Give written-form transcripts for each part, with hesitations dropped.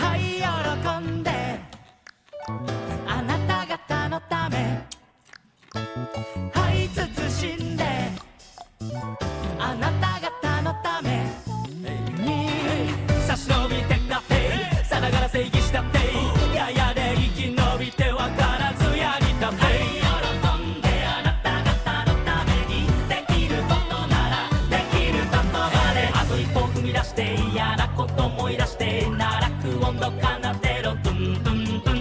はい喜んであなた方のためはい慎んであなた方のために差し伸びてったってさながら正義したってややで生き延びてわからずやりたって喜んであなた方のためにできることならできることまであと一歩踏み出して嫌なこと思い出して奈落温度奏でろドゥンドゥンドゥ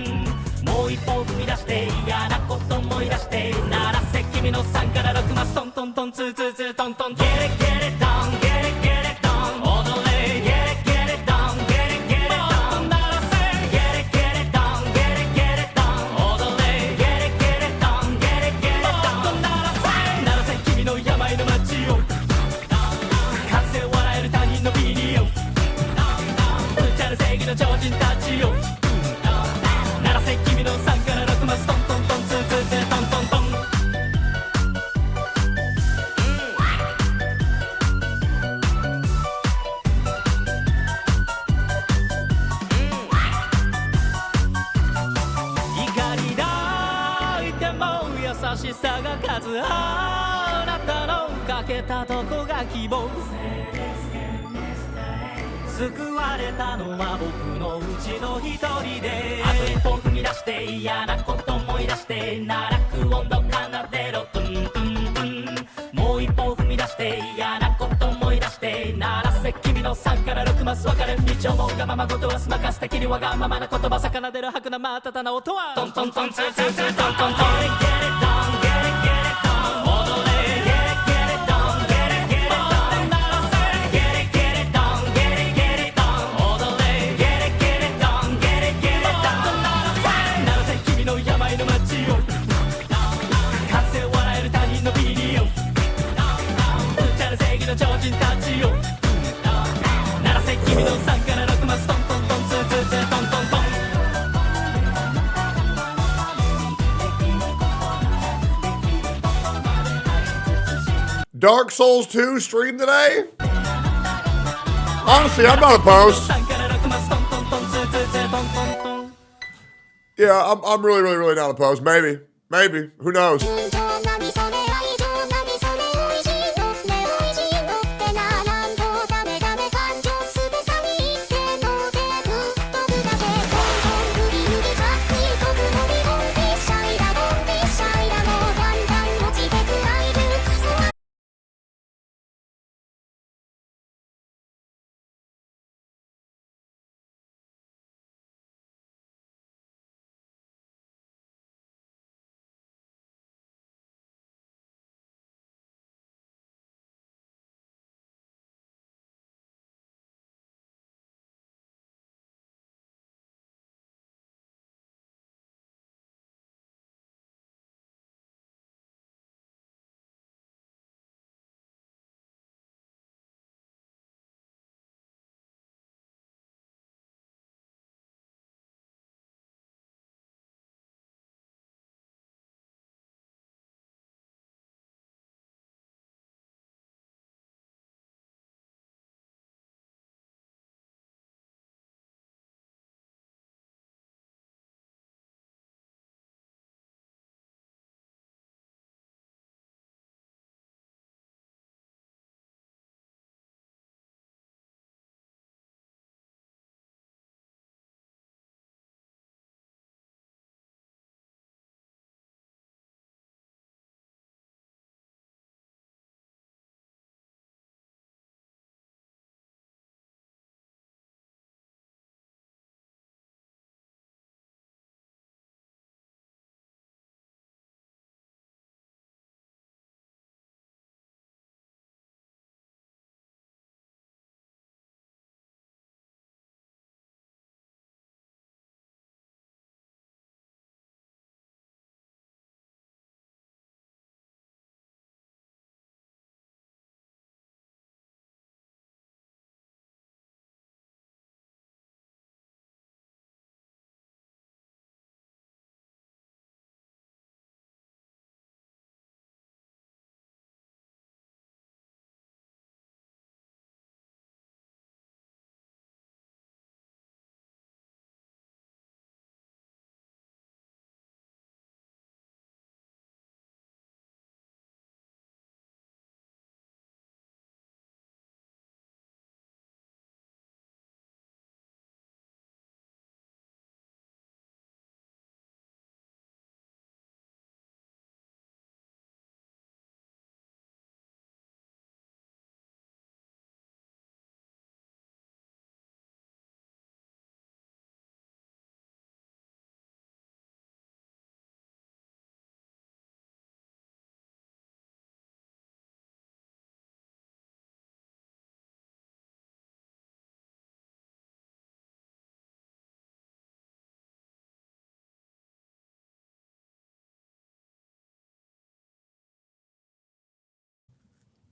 ンもう一歩踏み出して嫌なこと思い出して鳴らせ君の3から6マストントントンツーツーツートントンゲレゲレドンゲレゲレドン踊れゲレゲレドンゲレゲレドン鳴らせゲレゲレドンゲレゲレドン踊れゲレゲレドンゲレゲレドン鳴らせ君の病の街をかつて笑える他人のビデオ無茶な正義の超人たちを鳴らせ君の3から6マストントントンツーツーツートントントン怒り抱いても優しさが勝つあなたのかけたとこが希望救われたのは僕のうちの一人であと一歩踏み出して嫌なこと思い出して奈落温度奏でろトゥントゥントゥンもう一歩踏み出して嫌なこと思い出して鳴らせ君の3から6マス分かれ道を思うがままごとはすまかす敵にわがままな言葉魚出る吐くなまたたな音はトントントンツーツーツートントントンゲレゲレドンゲレゲレドン踊れゲレゲレドンゲレゲレドン鳴らせゲレゲレドンゲレゲレドン踊れゲレゲレドンゲレゲレドン鳴らせ君の病の街をかつて笑える他人のビデオ無茶な正義の超人たちを鳴らせ君の3から6マストントントンツーツーツートントントンDark Souls 2 stream today? Honestly, I'm not opposed. Yeah, I'm really not opposed. Maybe. Who knows?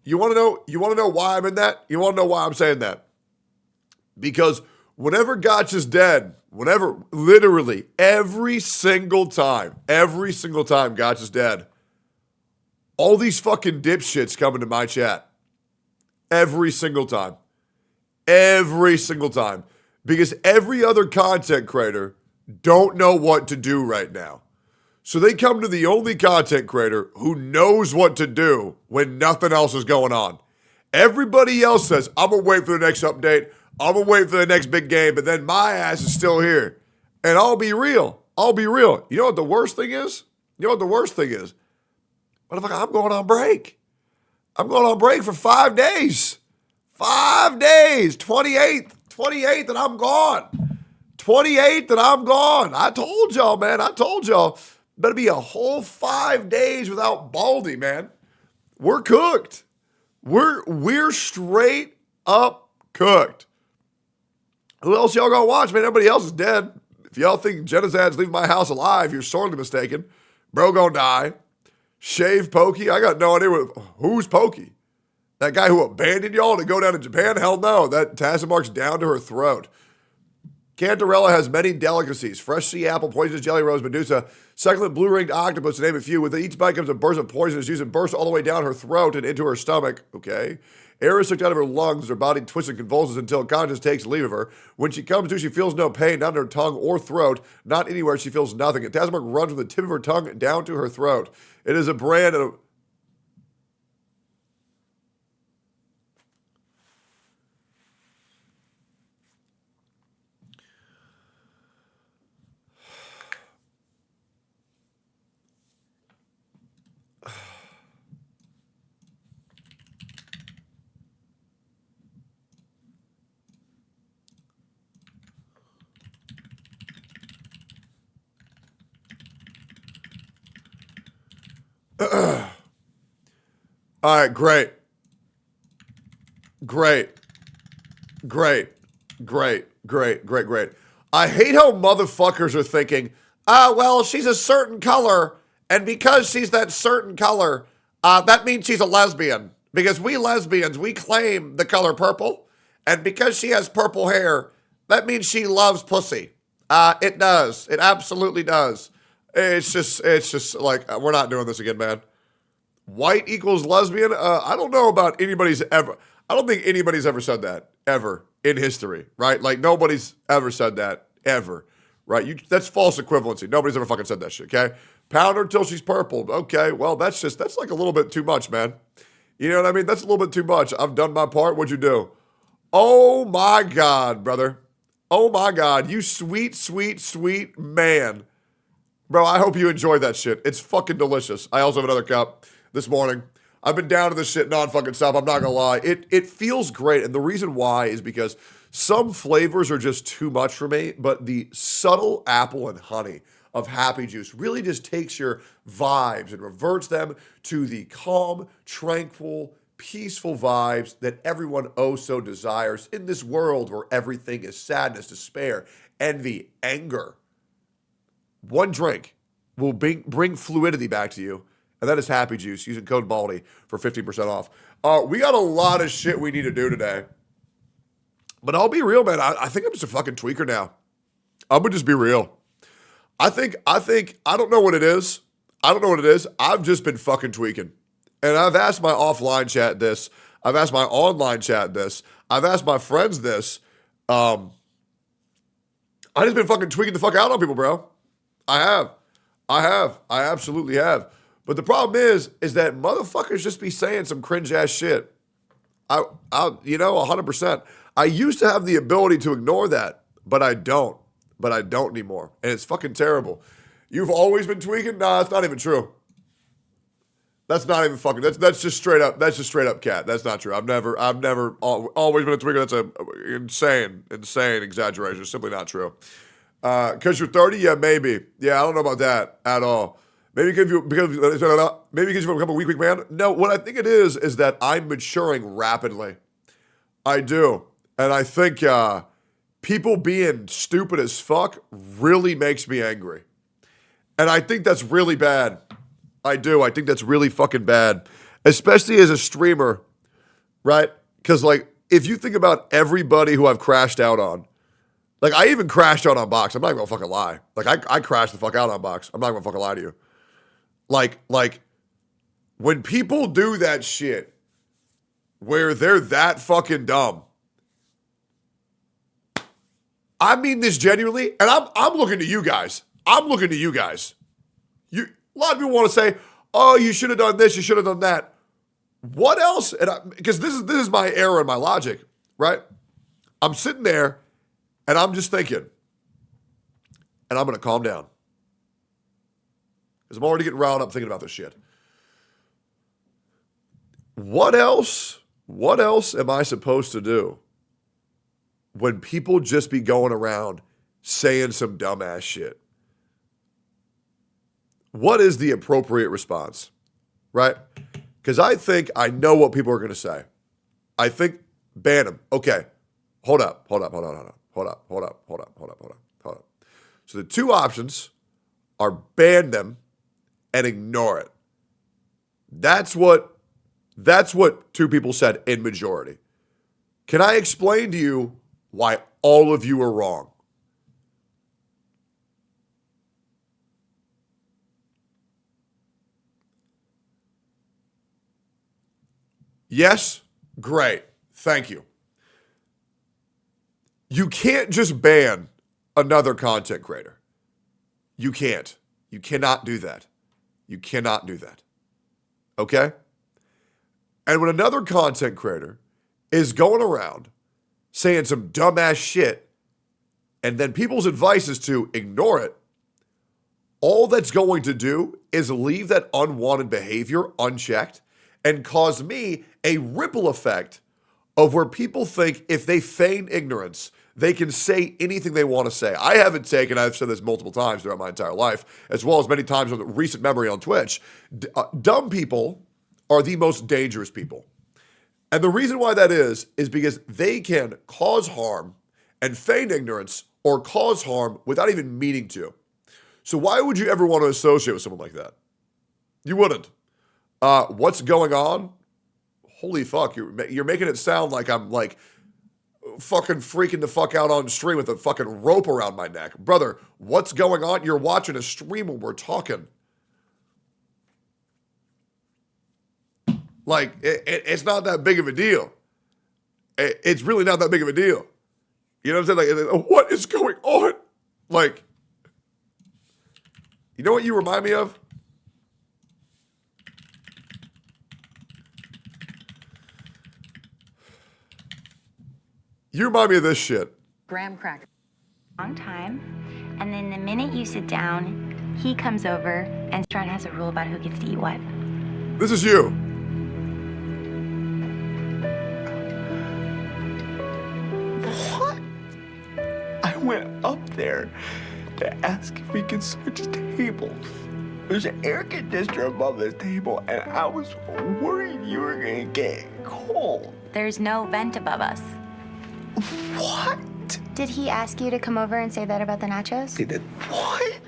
You want to know? You want to know why I'm in that? You want to know why I'm saying that? Because whenever Gotcha's dead, whenever, literally every single time Gotcha's dead, all these fucking dipshits come into my chat. Every single time. Every single time. Because every other content creator don't know what to do right now. So they come to the only content creator who knows what to do when nothing else is going on. Everybody else says, I'm going to wait for the next update. I'm going to wait for the next big game. But then my ass is still here. And I'll be real. You know what the worst thing is? Motherfucker, I'm going on break. I'm going on break for 5 days. 5 days. 28th and I'm gone. 28th and I'm gone. I told y'all, man. Better be a whole 5 days without Baldy, man. We're cooked. We're straight up cooked. Who else y'all gonna watch, man? Everybody else is dead. If y'all think Genozad's leaving my house alive, you're sorely mistaken. Bro gonna die. Shave Pokey. I got no idea who's Pokey. That guy who abandoned y'all to go down to Japan? Hell no. That tassel mark's down to her throat. Cantarella has many delicacies. Fresh sea apple, poisonous jelly rose, medusa, succulent blue-ringed octopus, to name a few. With each bite comes a burst of poisonous juice and bursts all the way down her throat and into her stomach. Okay. Air is sucked out of her lungs. Her body twists and convulses until conscience takes leave of her. When she comes to, she feels no pain, not in her tongue or throat. Not anywhere. She feels nothing. A tassel mark runs from the tip of her tongue down to her throat. It is a brand of... All right, great. I hate how motherfuckers are thinking, well, she's a certain color, and because she's that certain color, that means she's a lesbian. Because we lesbians, we claim the color purple, and because she has purple hair, that means she loves pussy. It does. It absolutely does. It's just like, we're not doing this again, man. White equals lesbian? I don't know about I don't think anybody's ever said that, ever, in history, right? Like, nobody's ever said that, ever, right? That's false equivalency. Nobody's ever fucking said that shit, okay? Pound her till she's purple. Okay, well, that's like a little bit too much, man. You know what I mean? That's a little bit too much. I've done my part. What'd you do? Oh, my God, brother. Oh, my God. You sweet, sweet, sweet man. Bro, I hope you enjoy that shit. It's fucking delicious. I also have another cup this morning. I've been down to this shit non-fucking stop. I'm not gonna lie. It feels great. And the reason why is because some flavors are just too much for me, but the subtle apple and honey of Happy Juice really just takes your vibes and reverts them to the calm, tranquil, peaceful vibes that everyone oh so desires in this world where everything is sadness, despair, envy, anger. One drink will bring fluidity back to you, and that is Happy Juice, using code BALDY for 15% off. We got a lot of shit we need to do today. But I'll be real, man. I think I'm just a fucking tweaker now. I'm going to just be real. I don't know what it is. I've just been fucking tweaking. And I've asked my offline chat this. I've asked my online chat this. I've asked my friends this. I just been fucking tweaking the fuck out on people, bro. I have. I absolutely have. But the problem is that motherfuckers just be saying some cringe ass shit. 100%. I used to have the ability to ignore that, but I don't. But I don't anymore. And it's fucking terrible. You've always been tweaking? Nah, that's not even true. That's not even fucking, that's just straight up cat. That's not true. I've never always been a tweaker. That's a insane exaggeration. It's simply not true. Because you're 30? Yeah, maybe. Yeah, I don't know about that at all. Maybe because you're become a weak man? No, what I think it is that I'm maturing rapidly. I do. And I think people being stupid as fuck really makes me angry. And I think that's really bad. I do. I think that's really fucking bad. Especially as a streamer right? Because, like, if you think about everybody who I've crashed out on, like, I even crashed out on Box. I'm not even gonna fucking lie. Like, I crashed the fuck out on Box. I'm not gonna fucking lie to you. Like, when people do that shit where they're that fucking dumb, I mean this genuinely, and I'm looking to you guys. I'm looking to you guys. A lot of people want to say, "Oh, you should have done this. You should have done that." What else? Because this is my error in my logic, right? I'm sitting there, and I'm just thinking, and I'm gonna calm down because I'm already getting riled up thinking about this shit. What else? What else am I supposed to do when people just be going around saying some dumbass shit? What is the appropriate response, right? Because I think I know what people are going to say. I think ban them. Okay, hold up. So the two options are ban them and ignore it. That's what two people said in majority. Can I explain to you why all of you are wrong? Yes? Great. Thank you. You can't just ban another content creator. You can't. You cannot do that. You cannot do that. Okay? And when another content creator is going around saying some dumbass shit, and then people's advice is to ignore it, all that's going to do is leave that unwanted behavior unchecked and cause me a ripple effect of where people think if they feign ignorance, they can say anything they want to say. I haven't taken, I've said this multiple times throughout my entire life, as well as many times with recent memory on Twitch, dumb people are the most dangerous people. And the reason why that is because they can cause harm and feign ignorance or cause harm without even meaning to. So why would you ever want to associate with someone like that? You wouldn't. What's going on? Holy fuck, you're making it sound like I'm like fucking freaking the fuck out on stream with a fucking rope around my neck. Brother, what's going on? You're watching a stream when we're talking. Like, it's not that big of a deal. It's really not that big of a deal. You know what I'm saying? Like, what is going on? Like, you know what you remind me of? You remind me of this shit. Graham cracker. Long time. And then the minute you sit down, he comes over and Strand has a rule about who gets to eat what. This is you. What? I went up there to ask if we could switch tables. There's an air conditioner above this table, and I was worried you were gonna get cold. There's no vent above us. What? Did he ask you to come over and say that about the nachos? He did what?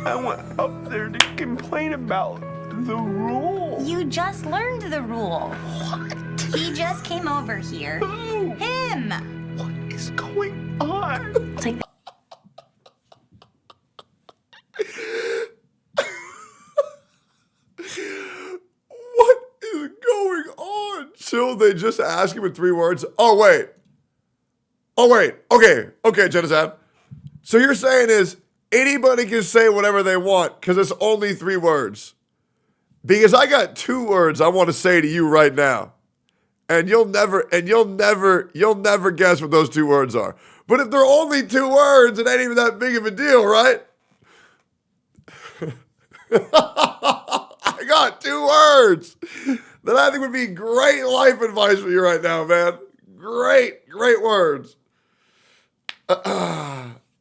I went up there to complain about the rule. You just learned the rule. What? He just came over here. Who? Him! What is going on? Take that. What is going on? So they just ask him in 3 words. Oh, wait. Okay, Genocide. So you're saying is anybody can say whatever they want because it's only 3 words. Because I got 2 words I want to say to you right now. And you'll never guess what those 2 words are. But if they're only 2 words, it ain't even that big of a deal, right? I got 2 words that I think would be great life advice for you right now, man. Great words.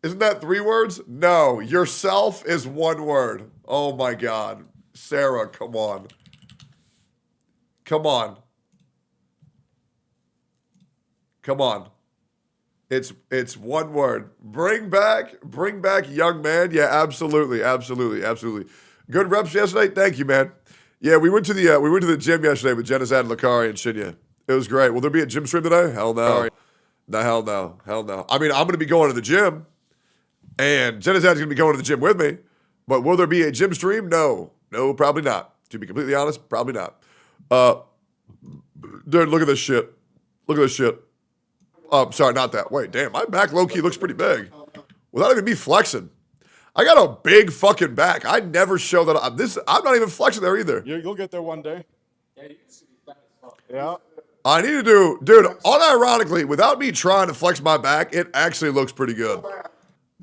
Isn't that 3 words? No, yourself is 1 word. Oh my God. Sarah, come on. It's 1 word. Bring back young man. Yeah, absolutely. Good reps yesterday. Thank you, man. Yeah, we went to the gym yesterday with Genocide, Lakari, and Shinya. It was great. Will there be a gym stream today? Hell no. No, hell no. Hell no. I mean, I'm going to be going to the gym, and Jenazad's going to be going to the gym with me, but will there be a gym stream? No. No, probably not. To be completely honest, probably not. Dude, look at this shit. Look at this shit. Sorry, not that. Wait, damn, my back low-key looks pretty big. Without even me flexing. I got a big fucking back. I never show that. I'm not even flexing there either. You'll get there one day. Yeah. I need to do, dude, unironically, without me trying to flex my back, it actually looks pretty good.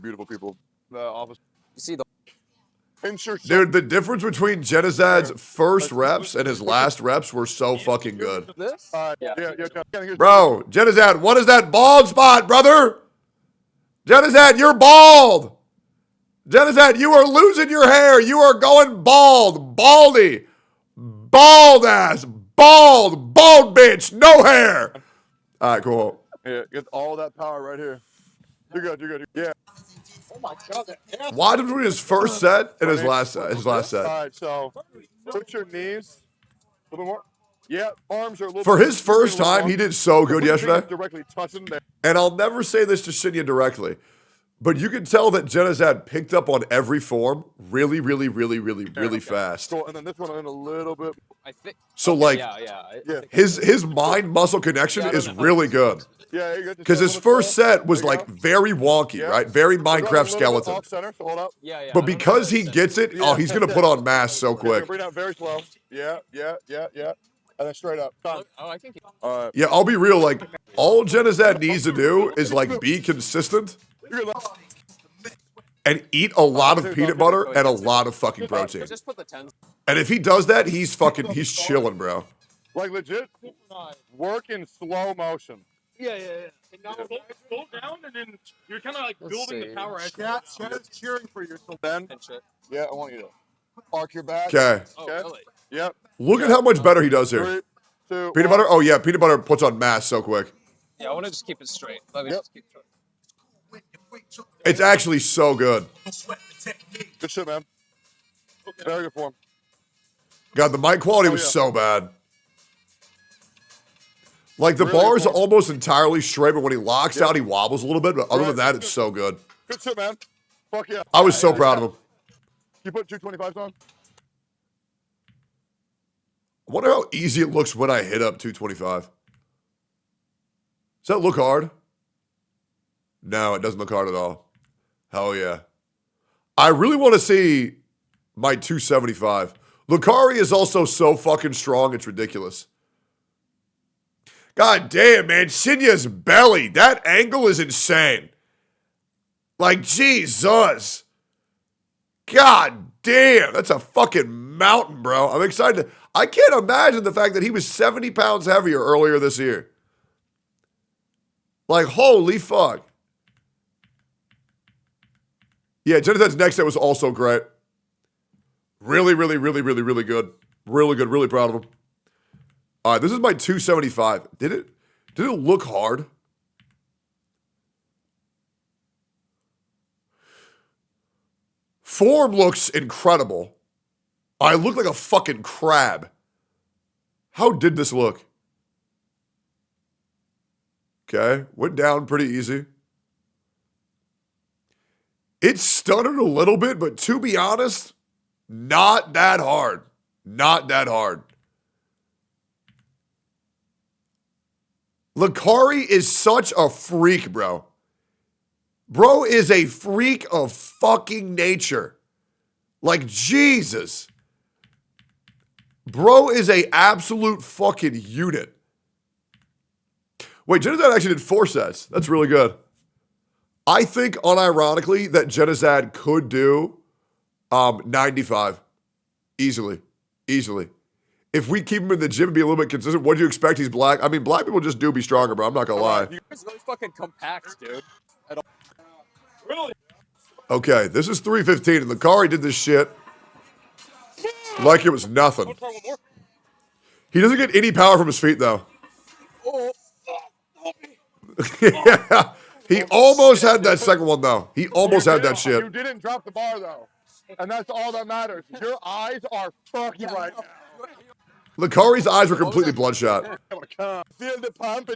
Beautiful people. The office. You see the Dude, the difference between Jenazad's first reps and his last reps were so fucking good. This? Bro, Jenazad, what is that bald spot, brother? Jenazad, you're bald. Jenazad, you are losing your hair. You are going bald. Baldy. Bald ass. Bald. Bald bitch. No hair. All right, cool. Yeah, get all that power right here. You're good. You're good. Yeah. Oh my God. Why did we his first set and his last set? All right, so put your knees a little bit more. Yeah, arms are a little For bit his first time, he did so good yesterday. Directly touching there. And I'll never say this to Shinya directly, but you can tell that Jenazad picked up on every form really, really, really, really, really fast. Cool. And then this one in a little bit. I think. So like, Yeah. his mind muscle connection is really good. Yeah, you're good. Because his first set was like very wonky, right? Very Minecraft skeleton. Off center, so hold up. Yeah. But because he gets it, oh, he's gonna put on mass so quick. Bring it out very slow. Yeah. And then straight up. Time. Oh, I think. Yeah, I'll be real. Like, all Jenazad needs to do is like be consistent and eat a lot of peanut butter and a lot of fucking protein. Just put the 10s. And if he does that, he's chilling, bro. Like legit, work in slow motion. Yeah. And now slow down, and then you're kind of like building the power. Chat is cheering for you. So then, And shit. yeah, I want you to arc your back. Okay. Oh, really? Yep. Look at how much better he does here. 3, 2, Peanut butter? Oh, yeah. Peanut butter puts on mass so quick. Yeah, I want to just keep it straight. Let me just keep it straight. It's actually so good. Good shit, man. Very good form. God, the mic quality was so bad. Like, the bars are almost entirely straight, but when he locks out, he wobbles a little bit. But other than that, it's so good. Good shit, man. Fuck yeah. I was so proud of him. You put 225s on? I wonder how easy it looks when I hit up 225. Does that look hard? No, it doesn't look hard at all. Hell yeah. I really want to see my 275. Lucari is also so fucking strong, it's ridiculous. God damn, man. Shinya's belly. That angle is insane. Like, Jesus. God damn. That's a fucking mountain, bro. I'm excited. I can't imagine the fact that he was 70 pounds heavier earlier this year. Like, holy fuck. Yeah, Jennifer's next set was also great. Really, really, really, really, really good. Really good. Really proud of him. All right, this is my 275. Did it look hard? Form looks incredible. I look like a fucking crab. How did this look? Okay, went down pretty easy. It stuttered a little bit, but to be honest, not that hard. Not that hard. Lucari is such a freak, bro. Bro is a freak of fucking nature. Like, Jesus. Bro is a absolute fucking unit. Wait, Jenazad actually did 4 sets. That's really good. I think, unironically, that Jenazad could do 95. Easily. If we keep him in the gym and be a little bit consistent, what do you expect? He's black. I mean, black people just do be stronger, bro. I'm not going to lie. You guys really fucking compact, dude. Really? Okay, this is 315, and Lucari did this shit like it was nothing. He doesn't get any power from his feet, though. Yeah, he almost had that second one, though. He almost had that shit. You didn't drop the bar, though. And that's all that matters. Your eyes are fucked right now. Lakari's eyes were completely bloodshot. Feel the pump.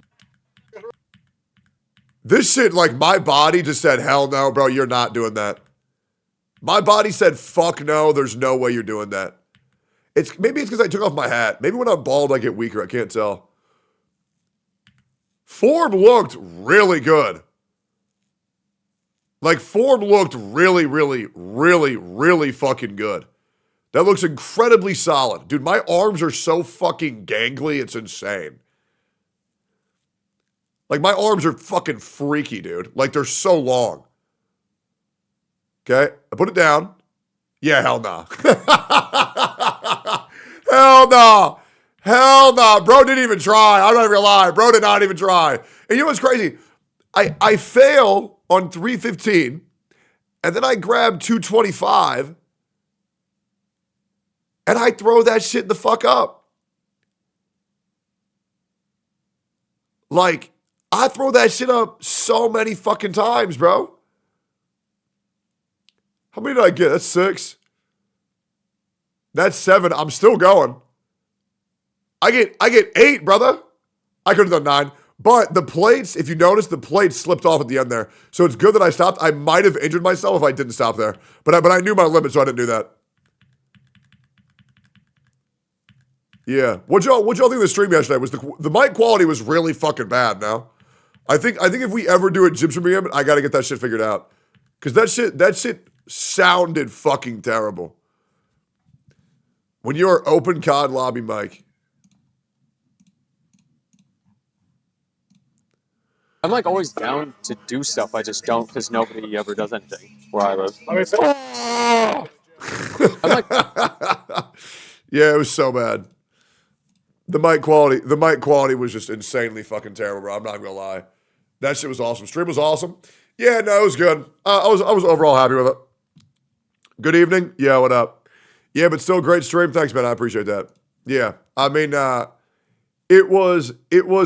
This shit, like, my body just said, hell no, bro, you're not doing that. My body said, fuck no, there's no way you're doing that. Maybe it's because I took off my hat. Maybe when I'm bald, I get weaker. I can't tell. Form looked really good. Like, form looked really, really, really, really fucking good. That looks incredibly solid. Dude, my arms are so fucking gangly, it's insane. Like, my arms are fucking freaky, dude. Like, they're so long. Okay, I put it down. Yeah, hell nah. Hell nah. Hell nah. Bro didn't even try. I'm not even gonna lie. Bro did not even try. And you know what's crazy? I fail on 315, and then I grab 225, and I throw that shit the fuck up. Like, I throw that shit up so many fucking times, bro. How many did I get? That's 6. That's 7. I'm still going. I get 8, brother. I could have done 9. But the plates, if you notice, the plates slipped off at the end there. So it's good that I stopped. I might have injured myself if I didn't stop there. But I knew my limit, so I didn't do that. Yeah. What'd y'all think of the stream yesterday? Was the mic quality was really fucking bad now. I think if we ever do a Gypsum Reunion, I gotta get that shit figured out. Cause that shit sounded fucking terrible. When you're open COD lobby mic. I'm like always down to do stuff. I just don't because nobody ever does anything where I live. I'm like, yeah, it was so bad. The mic quality was just insanely fucking terrible, bro. I'm not gonna lie. That shit was awesome. Stream was awesome. Yeah, no, it was good. I was overall happy with it. Good evening. Yeah, what up? Yeah, but still great stream. Thanks, man. I appreciate that. Yeah, I mean, it was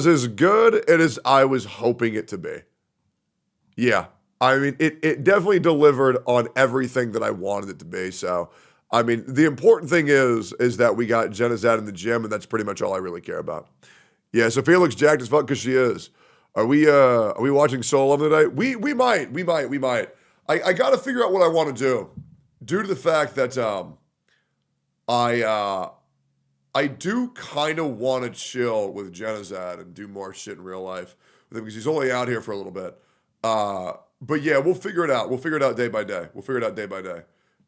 as good as I was hoping it to be. Yeah, I mean, it definitely delivered on everything that I wanted it to be. So, I mean, the important thing is that we got Jenna's out in the gym, and that's pretty much all I really care about. Yeah, Sophia looks jacked as fuck because she is. Are we watching Soul Love today? We might. I got to figure out what I want to do, due to the fact that I do kind of want to chill with Genozad and do more shit in real life with him because he's only out here for a little bit. But yeah, we'll figure it out. We'll figure it out day by day.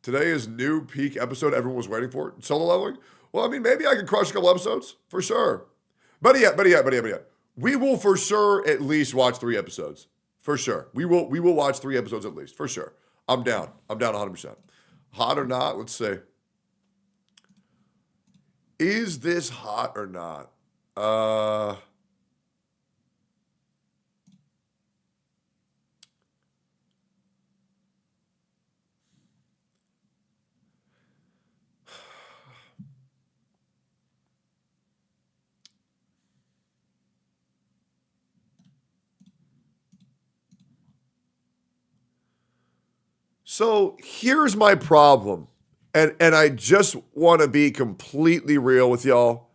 Today is new peak episode everyone was waiting for. Solo leveling? Well, I mean, maybe I could crush a couple episodes for sure. But yeah. We will for sure at least watch 3 episodes. For sure. We will watch 3 episodes at least. For sure. I'm down 100%. Hot or not? Let's see. Is this hot or not? So here's my problem. And I just want to be completely real with y'all.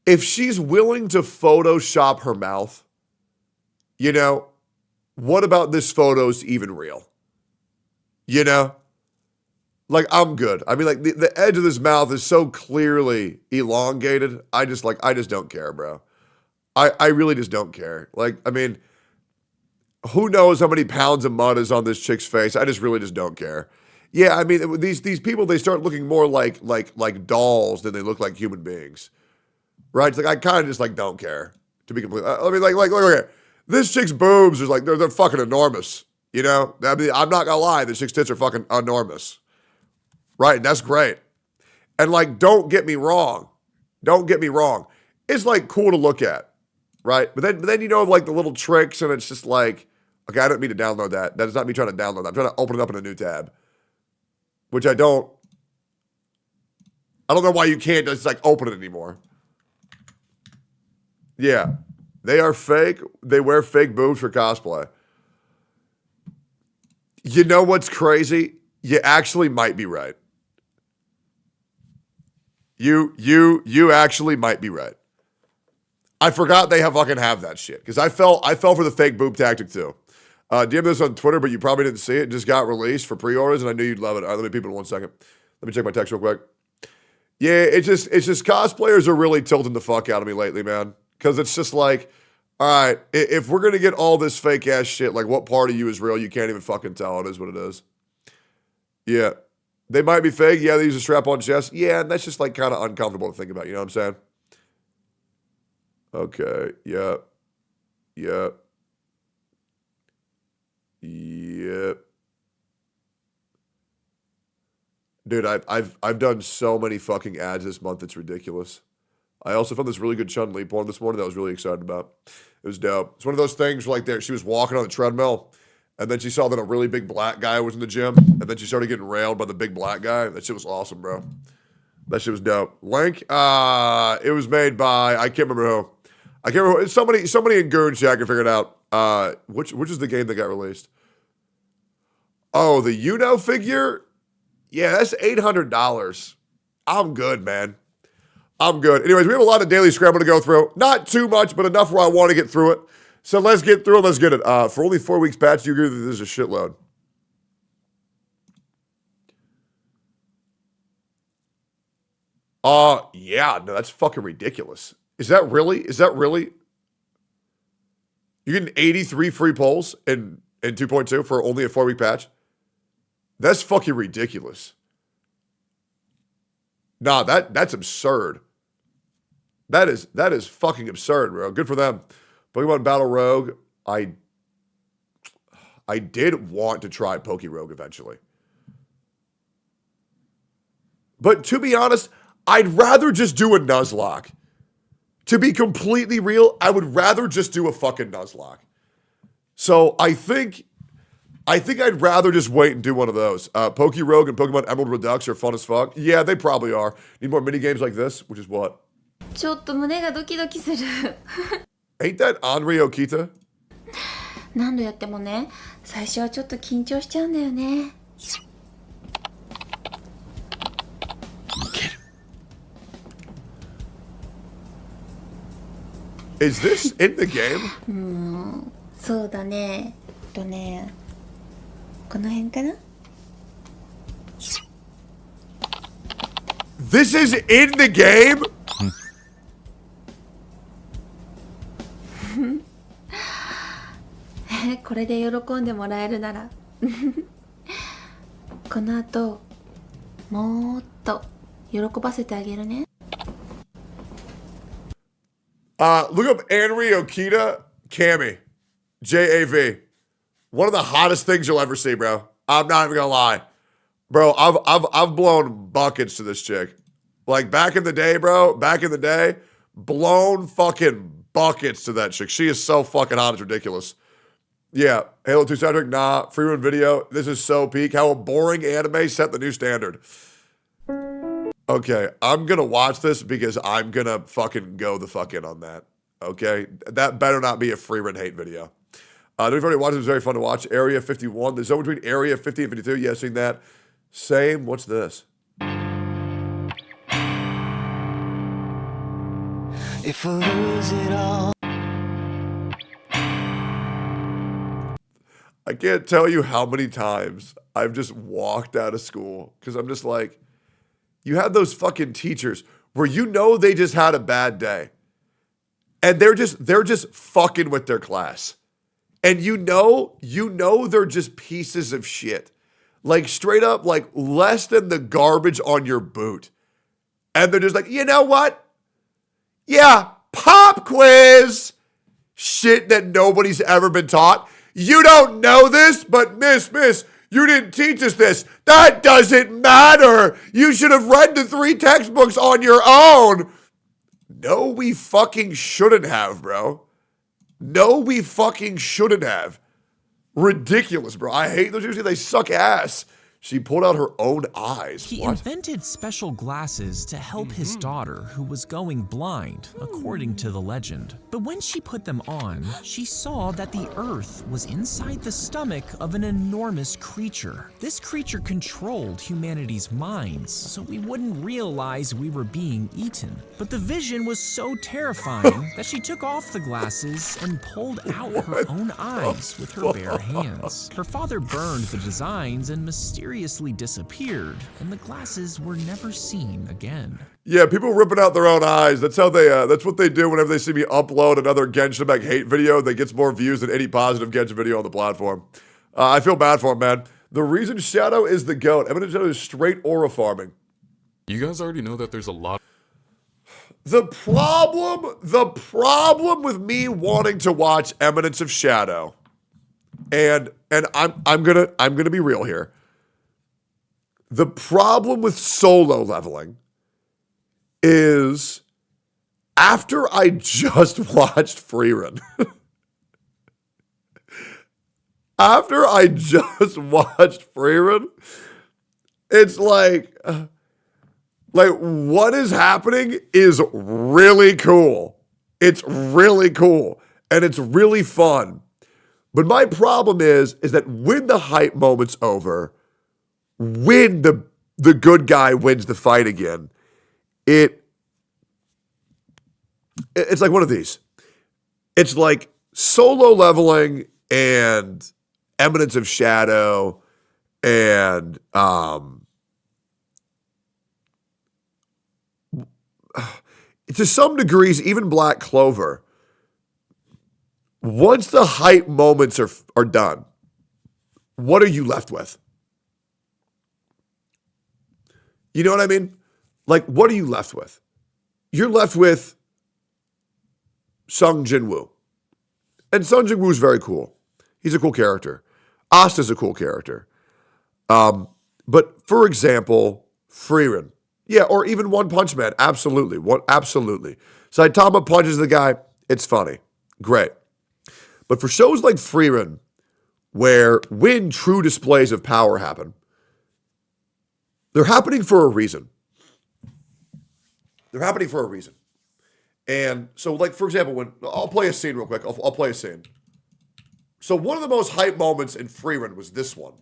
If she's willing to Photoshop her mouth, you know, what about this photo's even real? You know? Like, I'm good. I mean, like, the edge of this mouth is so clearly elongated. I just don't care, bro. I really just don't care. Like, I mean, who knows how many pounds of mud is on this chick's face? I just really just don't care. Yeah, I mean, these people, they start looking more like dolls than they look like human beings. Right? It's like, I kind of just, like, don't care, to be completely... I mean, like, look here. This chick's boobs is, like, they're fucking enormous. You know? I mean, I'm not gonna lie. This chick's tits are fucking enormous. Right? And that's great. And, like, don't get me wrong. It's, like, cool to look at. Right? But then you know, like, the little tricks, and it's just like... Okay, I don't mean to download that. That is not me trying to download that. I'm trying to open it up in a new tab. Which I don't know why you can't just, like, open it anymore. Yeah. They are fake. They wear fake boobs for cosplay. You know what's crazy? You actually might be right. You actually might be right. I forgot they fucking have that shit because I fell for the fake boob tactic too. DM this on Twitter, but you probably didn't see it. It just got released for pre-orders, and I knew you'd love it. All right, let me peep it in 1 second. Let me check my text real quick. Yeah, it's just cosplayers are really tilting the fuck out of me lately, man. Because it's just like, all right, if we're gonna get all this fake ass shit, like what part of you is real? You can't even fucking tell. It is what it is. Yeah, they might be fake. Yeah, they use a strap-on chest. Yeah, and that's just like kind of uncomfortable to think about. You know what I'm saying? Okay. Yeah. Yeah. Yep. Dude, I've done so many fucking ads this month. It's ridiculous. I also found this really good Chun-Li porn this morning that I was really excited about. It was dope. It's one of those things where, like, there she was walking on the treadmill, and then she saw that a really big black guy was in the gym, and then she started getting railed by the big black guy. That shit was awesome, bro. That shit was dope. Link, it was made by, I can't remember who. I can't remember. Somebody in Goon Shack can figure it out. Which is the game that got released? Oh, the Uno figure? Yeah, that's $800. I'm good, man. I'm good. Anyways, we have a lot of daily scramble to go through. Not too much, but enough where I want to get through it. So let's get through it. Let's get it. For only 4 weeks patch, do you agree that this is a shitload? Yeah. No, that's fucking ridiculous. Is that really? You're getting 83 free polls in 2.2 for only a 4-week patch? That's fucking ridiculous. Nah, that's absurd. That is fucking absurd, bro. Good for them. Pokemon Battle Rogue, I did want to try Poke Rogue eventually. But to be honest, I'd rather just do a Nuzlocke. To be completely real, I would rather just do a fucking Nuzlocke. So I think I'd rather just wait and do one of those. Poke Rogue and Pokemon Emerald Redux are fun as fuck. Yeah, they probably are. Need more mini games like this, which is what? ちょっと胸がドキドキする Ain't that Henri Okita? 何度やってもね、最初はちょっと緊張しちゃうんだよね Is this in the game? そうだねこの辺かな This is in the game? これで喜んでもらえるならこの後もっと喜ばせてあげるね Look up Henri Okita Cammy. JAV. One of the hottest things you'll ever see, bro. I'm not even gonna lie. Bro, I've blown buckets to this chick. Like back in the day, bro. Back in the day, blown fucking buckets to that chick. She is so fucking hot, it's ridiculous. Yeah, Halo 2 soundtrack, nah. Free run video. This is so peak. How a boring anime set the new standard. Okay, I'm gonna watch this because I'm gonna fucking go the fuck in on that. Okay, that better not be a free run hate video. We've already watched it. It was very fun to watch. Area 51. The zone between Area 50 and 52. Yeah, seen that. Same. What's this? If I lose it all. I can't tell you how many times I've just walked out of school because I'm just like, you have those fucking teachers where you know they just had a bad day, and they're just fucking with their class, and you know they're just pieces of shit, like straight up like less than the garbage on your boot, and they're just like, you know what? Yeah, pop quiz, shit that nobody's ever been taught. You don't know this, but miss, you didn't teach us this. That doesn't matter. You should have read the 3 textbooks on your own. No, we fucking shouldn't have, bro. No, we fucking shouldn't have. Ridiculous, bro. I hate those. Usually they suck ass. She pulled out her own eyes. He What? invented special glasses to help his daughter, who was going blind, according to the legend. But when she put them on, she saw that the Earth was inside the stomach of an enormous creature. This creature controlled humanity's minds, so we wouldn't realize we were being eaten. But the vision was so terrifying that she took off the glasses and pulled out her own eyes with her bare hands. Her father burned the designs and mysteriously disappeared, and the glasses were never seen again. Yeah, people ripping out their own eyes. That's how they. That's what they do whenever they see me upload another Genshin Impact hate video that gets more views than any positive Genshin video on the platform. I feel bad for him, man. The reason Shadow is the GOAT. Eminent Shadow is straight aura farming. You guys already know that there's a lot. The problem with me wanting to watch Eminence of Shadow, and I'm gonna be real here. The problem with solo leveling is after I just watched Freerun. It's like what is happening is really cool. It's really cool and it's really fun. But my problem is that when the hype moment's over, when the good guy wins the fight again, it's like one of these. It's like solo leveling and Eminence of Shadow and to some degrees even Black Clover. Once the hype moments are done, what are you left with? You know what I mean? Like, what are you left with? You're left with Sung Jin-woo. And Sung Jin-woo is very cool. He's a cool character. Asta's a cool character. But for example, Freerun. Yeah, or even One Punch Man. Absolutely. Absolutely. Saitama punches the guy. It's funny. Great. But for shows like Freerun, where when true displays of power happen, they're happening for a reason. They're happening for a reason. And so, like, for example, I'll play a scene real quick. I'll play a scene. So one of the most hype moments in Freerun was this one.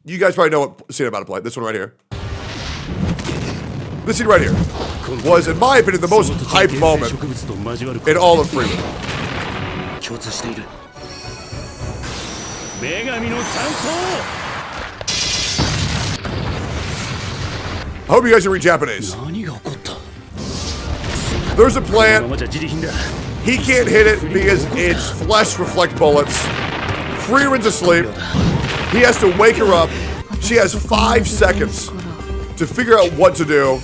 You guys probably know what scene I'm about to play. This one right here. This scene right here was, in my opinion, the most hype moment in all of Freerun. I hope you guys can read Japanese. There's a plant. He can't hit it because its flesh reflects bullets. Freerun's asleep. He has to wake her up. She has 5 seconds to figure out what to do.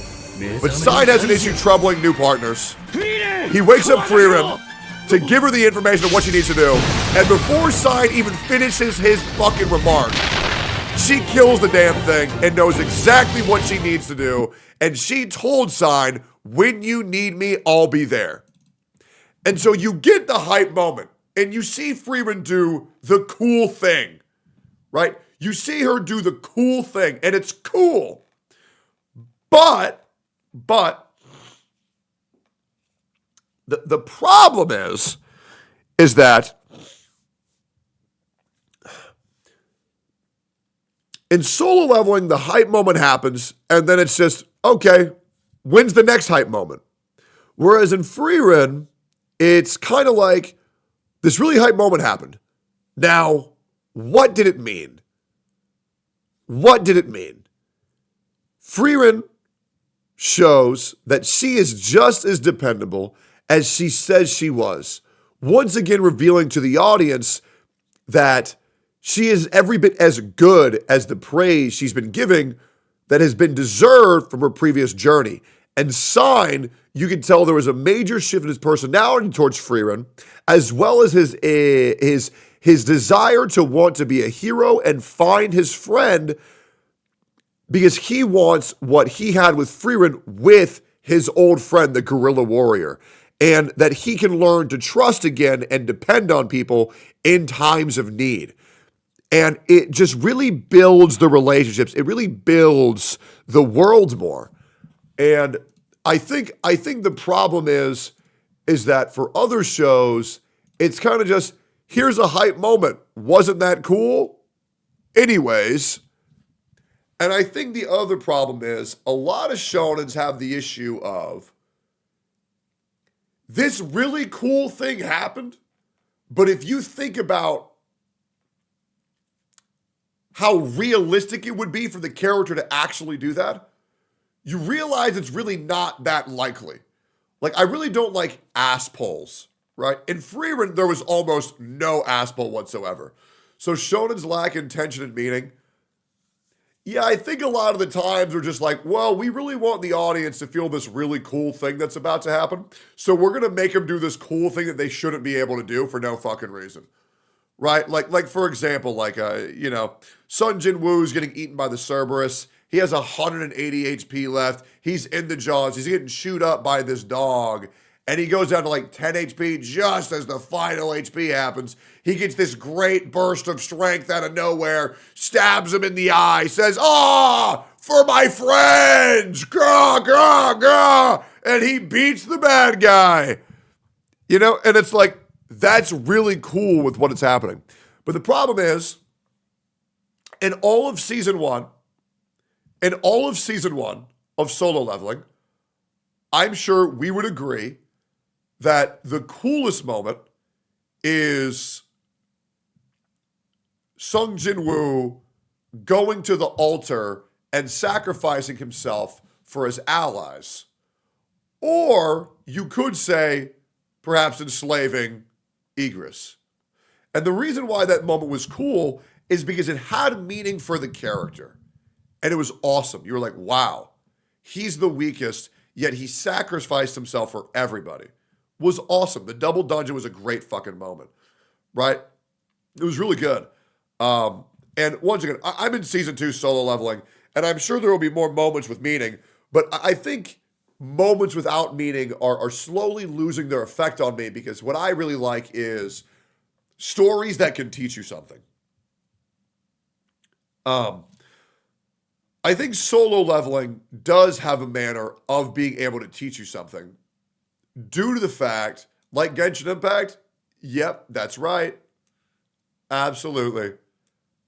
But Sign has an issue troubling new partners. He wakes up Freerun to give her the information of what she needs to do. And before Sign even finishes his fucking remark, she kills the damn thing and knows exactly what she needs to do. And she told Sign, when you need me, I'll be there. And so you get the hype moment. And you see Freerun do the cool thing. Right? You see her do the cool thing. And it's cool. But the problem is that in solo leveling, the hype moment happens, and then it's just, okay, when's the next hype moment? Whereas in Freerun, it's kind of like, this really hype moment happened. Now, what did it mean? What did it mean? Freerun shows that she is just as dependable as she says she was. Once again, revealing to the audience that she is every bit as good as the praise she's been giving that has been deserved from her previous journey. And Sign, you can tell there was a major shift in his personality towards Freerun, as well as his desire to want to be a hero and find his friend, because he wants what he had with Freerun with his old friend, the guerrilla warrior. and that he can learn to trust again and depend on people in times of need. And it just really builds the relationships. It really builds the world more. And I think the problem is that for other shows, it's kind of just, here's a hype moment. Wasn't that cool? Anyways. And I think the other problem is a lot of shonens have the issue of, this really cool thing happened, but if you think about how realistic it would be for the character to actually do that, you realize it's really not that likely. Like, I really don't like ass pulls, right? In Frieren, there was almost no ass pull whatsoever. So shonens lack intention and meaning. Yeah, I think a lot of the times they're just like, well, we really want the audience to feel this really cool thing that's about to happen, so we're going to make them do this cool thing that they shouldn't be able to do for no fucking reason. Right? Like for example, Sun Jin Woo's getting eaten by the Cerberus. He has 180 HP left. He's in the jaws. He's getting chewed up by this dog. And he goes down to like 10 HP just as the final HP happens. He gets this great burst of strength out of nowhere, stabs him in the eye, says, "Ah, for my friends! Gah, gah, gah!" And he beats the bad guy. And it's like, that's really cool with what is happening. But the problem is, in all of season one of Solo Leveling, I'm sure we would agree that the coolest moment is Sung Jin Woo going to the altar and sacrificing himself for his allies. Or you could say, perhaps enslaving Igris. And the reason why that moment was cool is because it had meaning for the character. And it was awesome. You were like, wow, he's the weakest, yet he sacrificed himself for everybody. Was awesome. The double dungeon was a great fucking moment, right? It was really good. And once again, I'm in season 2 Solo Leveling, and I'm sure there will be more moments with meaning, but I think moments without meaning are slowly losing their effect on me, because what I really like is stories that can teach you something. I think Solo Leveling does have a manner of being able to teach you something due to the fact, like Genshin Impact, yep, that's right. Absolutely.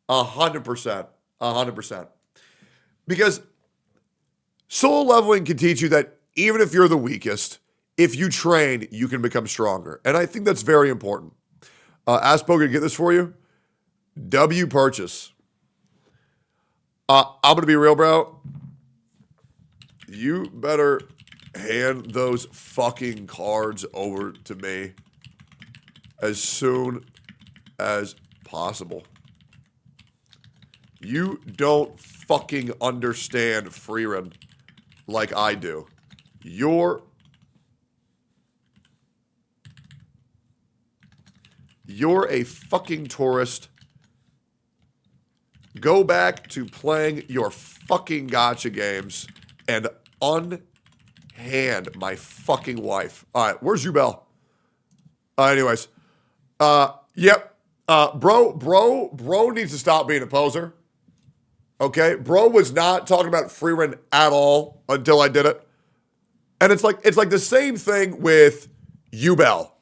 100%. 100%. Because Solo Leveling can teach you that even if you're the weakest, if you train, you can become stronger. And I think that's very important. Aspo, gonna get this for you. W purchase. I'm gonna be real, bro. You better hand those fucking cards over to me as soon as possible. You don't fucking understand Frieren like I do. You're a fucking tourist. Go back to playing your fucking gacha games and unhand my fucking wife. All right, where's Yubel? Anyways, yep. Bro needs to stop being a poser. Okay, bro was not talking about Frieren at all until I did it, and it's like the same thing with Yubel.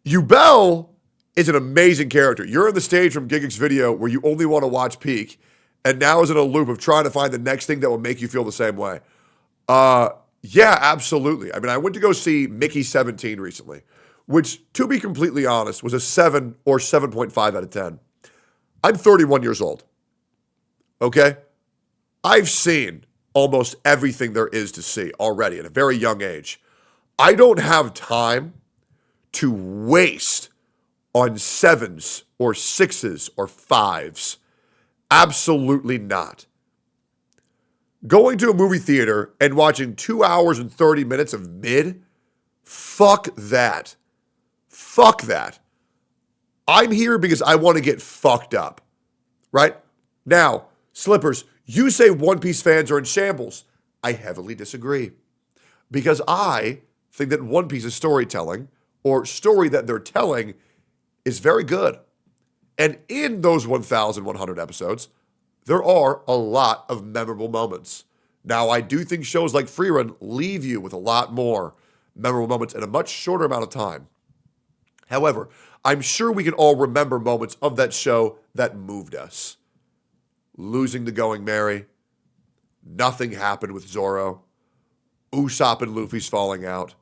Yubel is an amazing character. You're in the stage from Gigix video where you only want to watch Peak, and now is in a loop of trying to find the next thing that will make you feel the same way. Yeah, absolutely. I mean, I went to go see Mickey 17 recently, which, to be completely honest, was a 7 or 7.5 out of 10. I'm 31 years old. Okay? I've seen almost everything there is to see already at a very young age. I don't have time to waste on 7s or 6s or 5s. Absolutely not. Going to a movie theater and watching 2 hours and 30 minutes of mid? Fuck that. Fuck that. I'm here because I want to get fucked up. Right? Now, Slippers, you say One Piece fans are in shambles. I heavily disagree. Because I think that One Piece's storytelling, or story that they're telling, is very good. And in those 1,100 episodes, there are a lot of memorable moments. Now, I do think shows like Freerun leave you with a lot more memorable moments in a much shorter amount of time. However, I'm sure we can all remember moments of that show that moved us. Losing the Going Merry, nothing happened with Zoro, Usopp and Luffy's falling out,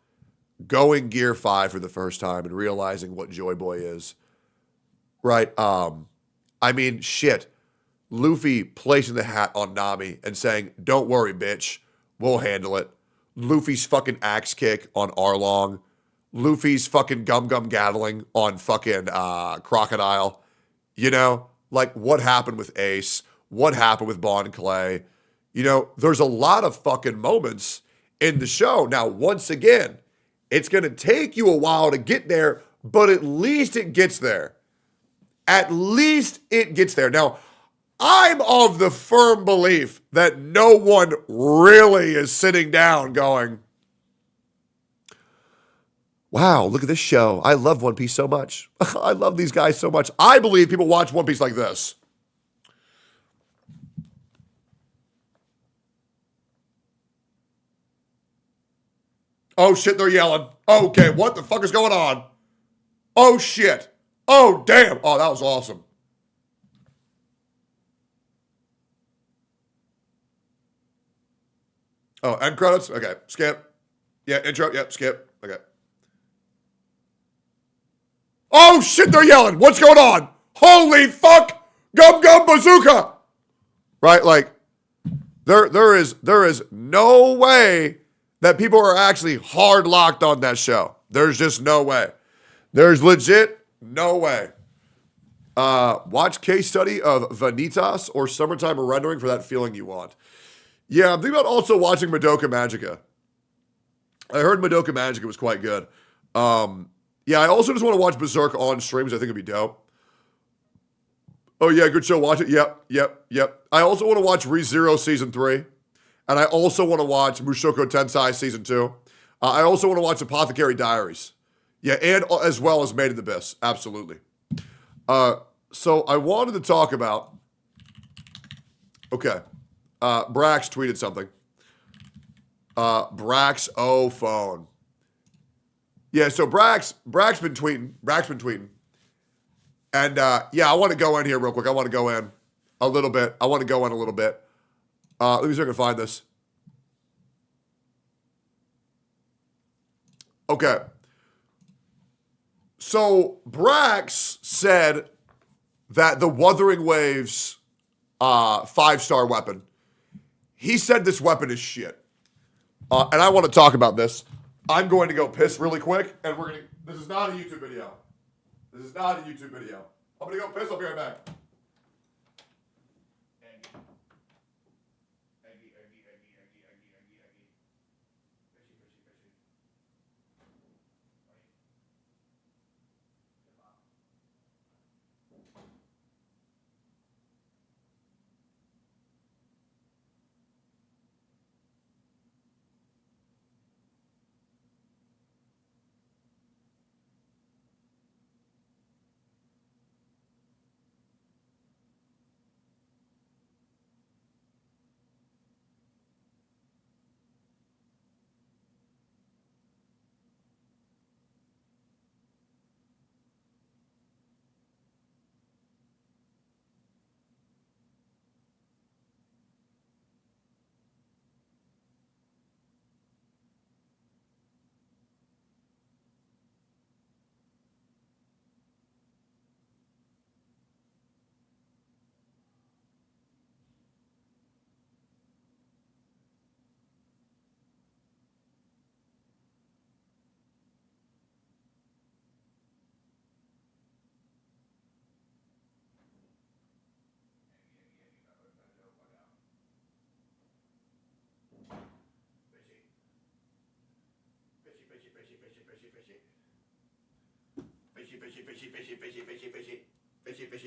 going Gear 5 for the first time and realizing what Joy Boy is. Right? I mean, shit. Luffy placing the hat on Nami and saying, "Don't worry, bitch. We'll handle it." Luffy's fucking axe kick on Arlong. Luffy's fucking gum gattling on fucking Crocodile. You know, like what happened with Ace? What happened with Bon Clay? You know, there's a lot of fucking moments in the show. Now, once again, it's going to take you a while to get there, but at least it gets there. At least it gets there. Now, I'm of the firm belief that no one really is sitting down going, "Wow, look at this show. I love One Piece so much. I love these guys so much." I believe people watch One Piece like this. Oh shit, they're yelling. Okay, what the fuck is going on? Oh shit. Oh damn. Oh, that was awesome. Oh, end credits? Okay, skip. Yeah, intro, yep, skip. Okay. Oh shit, they're yelling. What's going on? Holy fuck! Gum bazooka! Right, like, there is no way that people are actually hard locked on that show. There's just no way. There's legit no way. Watch case study of Vanitas or Summertime Rendering for that feeling you want. Yeah, I'm thinking about also watching Madoka Magica. I heard Madoka Magica was quite good. Yeah, I also just want to watch Berserk on streams. I think it'd be dope. Oh yeah, good show. Watch it. Yep. I also want to watch ReZero Season 3. And I also want to watch Mushoku Tensei Season 2. I also want to watch Apothecary Diaries. Yeah, and as well as Made in the Abyss. Absolutely. So I wanted to talk about... Okay. Brax tweeted something. Braxophone. Yeah, so Brax been tweeting. And yeah, I want to go in here real quick. I want to go in a little bit. Let me see if I can find this. Okay. So Brax said that the Wuthering Waves 5-star weapon, he said this weapon is shit. And I want to talk about this. I'm going to go piss really quick, and this is not a YouTube video. I'm going to go piss. I'll be right back.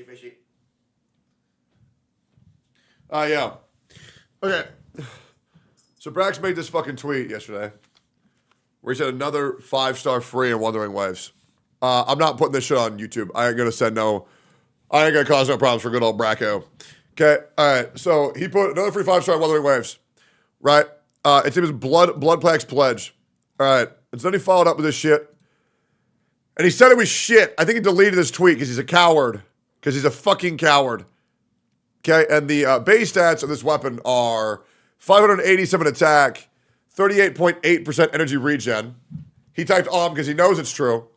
Fishy. Yeah. Okay. So Brax made this fucking tweet yesterday. where he said another 5-star free on Wuthering Waves. I'm not putting this shit on YouTube. I ain't gonna send no. I ain't gonna cause no problems for good old Braco. Okay, all right. So he put another free 5-star on Wuthering Waves. Right. It's his Bloodplax pledge. All right. And then he followed up with this shit. And he said it was shit. I think he deleted this tweet because he's a coward. Because he's a fucking coward. Okay. And the base stats of this weapon are 587 attack, 38.8% energy regen. He typed because he knows it's true.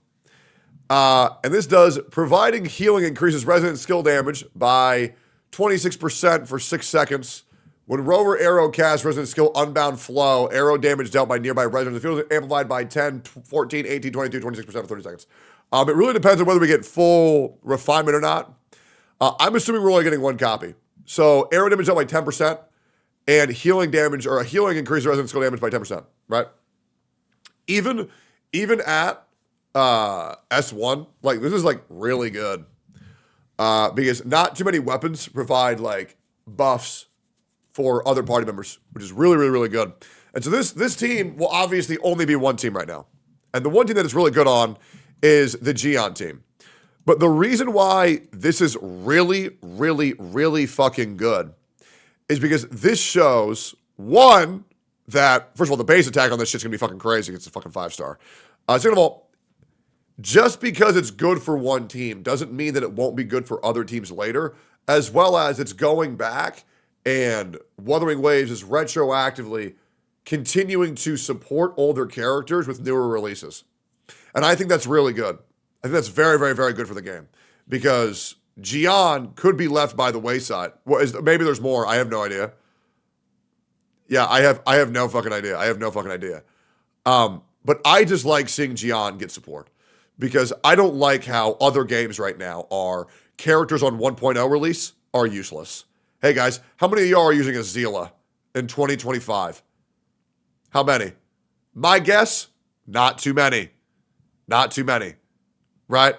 And this does providing healing increases resident skill damage by 26% for 6 seconds. When rover arrow casts resident skill unbound flow, arrow damage dealt by nearby residents, the field is amplified by 10, 14, 18, 22, 26% for 30 seconds. It really depends on whether we get full refinement or not. I'm assuming we're only getting 1 copy. So arrow damage dealt by 10% and healing damage or a healing increase resident skill damage by 10%, right? Even at S1, like this is like really good. Because not too many weapons provide like buffs for other party members, which is really, really, really good. And so this team will obviously only be one team right now. And the one team that it's really good on is the Gion team. But the reason why this is really, really, really fucking good is because this shows, one, that, first of all, the base attack on this shit's gonna be fucking crazy. It's a fucking 5-star. Second of all, just because it's good for one team doesn't mean that it won't be good for other teams later, as well as it's going back and Wuthering Waves is retroactively continuing to support older characters with newer releases. And I think that's really good. I think that's very, very, very good for the game. Because Gion could be left by the wayside. Maybe there's more. I have no idea. Yeah, I have no fucking idea. I have no fucking idea. But I just like seeing Gion get support. Because I don't like how other games right now are characters on 1.0 release are useless. Hey guys, how many of y'all are using Azila in 2025? How many? My guess, not too many. Not too many, right?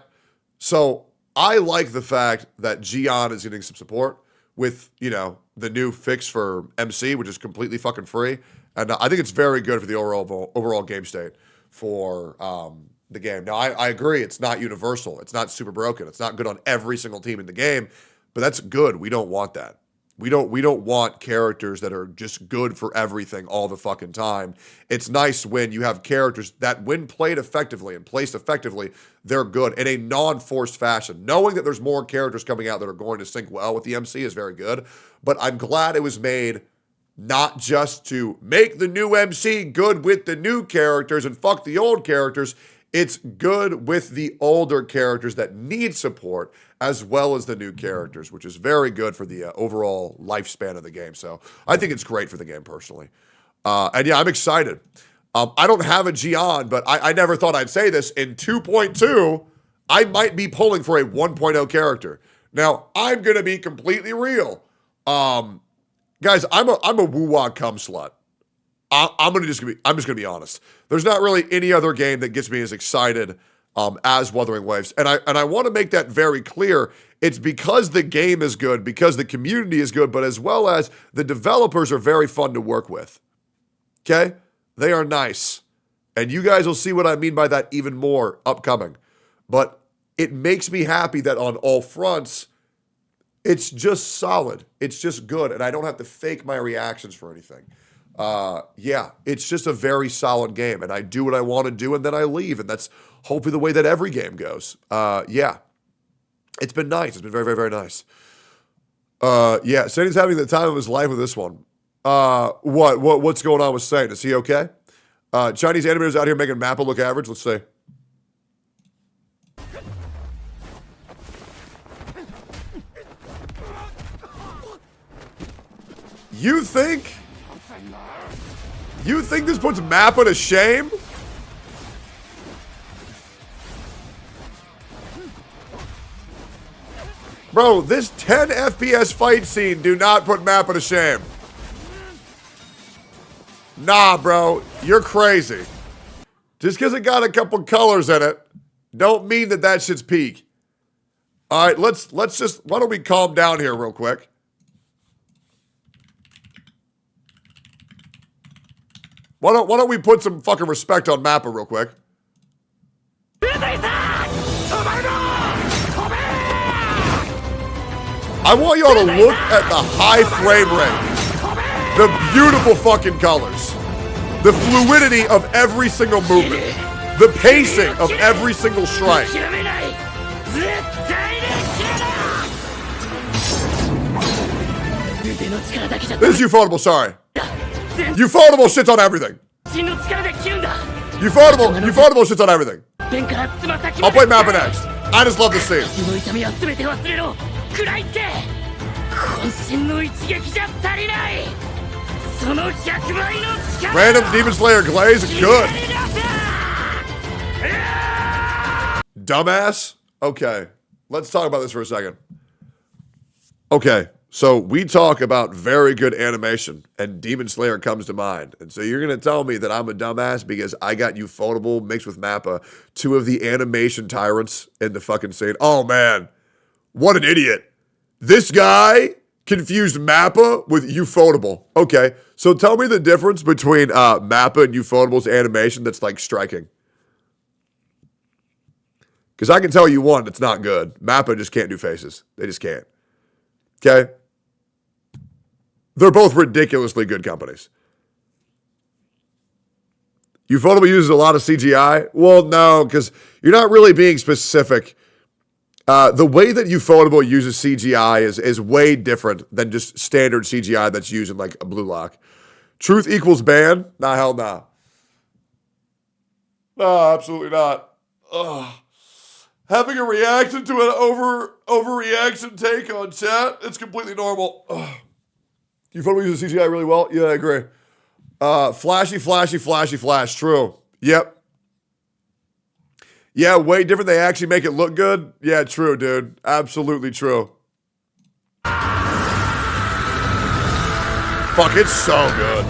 So I like the fact that Gion is getting some support with, you know, the new fix for MC, which is completely fucking free. And I think it's very good for the overall game state for the game. Now, I agree, it's not universal. It's not super broken. It's not good on every single team in the game, but that's good. We don't want that. We don't want characters that are just good for everything all the fucking time. It's nice when you have characters that, when played effectively and placed effectively, they're good in a non-forced fashion. Knowing that there's more characters coming out that are going to sync well with the MC is very good, but I'm glad it was made not just to make the new MC good with the new characters and fuck the old characters. It's good with the older characters that need support as well as the new characters, which is very good for the overall lifespan of the game. So I think it's great for the game personally. And yeah, I'm excited. I don't have a Gion, but I never thought I'd say this. In 2.2, I might be pulling for a 1.0 character. Now, I'm going to be completely real. Guys, I'm a woo-wah cum slut. I'm just gonna be honest. There's not really any other game that gets me as excited as Wuthering Waves, and I want to make that very clear. It's because the game is good, because the community is good, but as well as the developers are very fun to work with. Okay, they are nice, and you guys will see what I mean by that even more upcoming. But it makes me happy that on all fronts, it's just solid. It's just good, and I don't have to fake my reactions for anything. Yeah, it's just a very solid game, and I do what I want to do, and then I leave, and that's hopefully the way that every game goes. Yeah, it's been nice. It's been very, very, very nice. Yeah, Sandy's having the time of his life with this one. What's going on with Saint? Is he okay? Chinese animators out here making Mappa look average. Let's see. You think this puts Mappa to shame? Bro, this 10 FPS fight scene do not put Mappa to shame. Nah, bro, you're crazy. Just because it got a couple colors in it, don't mean that shit's peak. All right, let's just, why don't we calm down here real quick? Why don't we put some fucking respect on Mappa real quick? I want y'all to look at the high frame rate, the beautiful fucking colors, the fluidity of every single movement, the pacing of every single strike. This is Ufotable, sorry. Ufotable shits on everything. Ufotable shits on everything. I'll play Mappa next. I just love this scene. Random Demon Slayer glaze, good. Dumbass? Okay, let's talk about this for a second. Okay, so we talk about very good animation, and Demon Slayer comes to mind. And so you're going to tell me that I'm a dumbass because I got Ufotable mixed with Mappa, two of the animation tyrants in the fucking scene. Oh, man. What an idiot. This guy confused Mappa with Ufotable. Okay, so tell me the difference between Mappa and Ufotable's animation that's, like, striking. Because I can tell you one, it's not good. Mappa just can't do faces. They just can't. Okay? They're both ridiculously good companies. Ufotable uses a lot of CGI? Well, no, because you're not really being specific. The way that Ufotable uses CGI is way different than just standard CGI that's used in, like, a Blue Lock. Truth equals ban? Nah, hell nah. Nah, absolutely not. Ugh. Having a reaction to an overreaction take on chat, it's completely normal. Ugh. Ufotable uses CGI really well? Yeah, I agree. Flash. True. Yep. Yeah, way different. They actually make it look good. Yeah, true, dude. Absolutely true. Fuck, it's so good.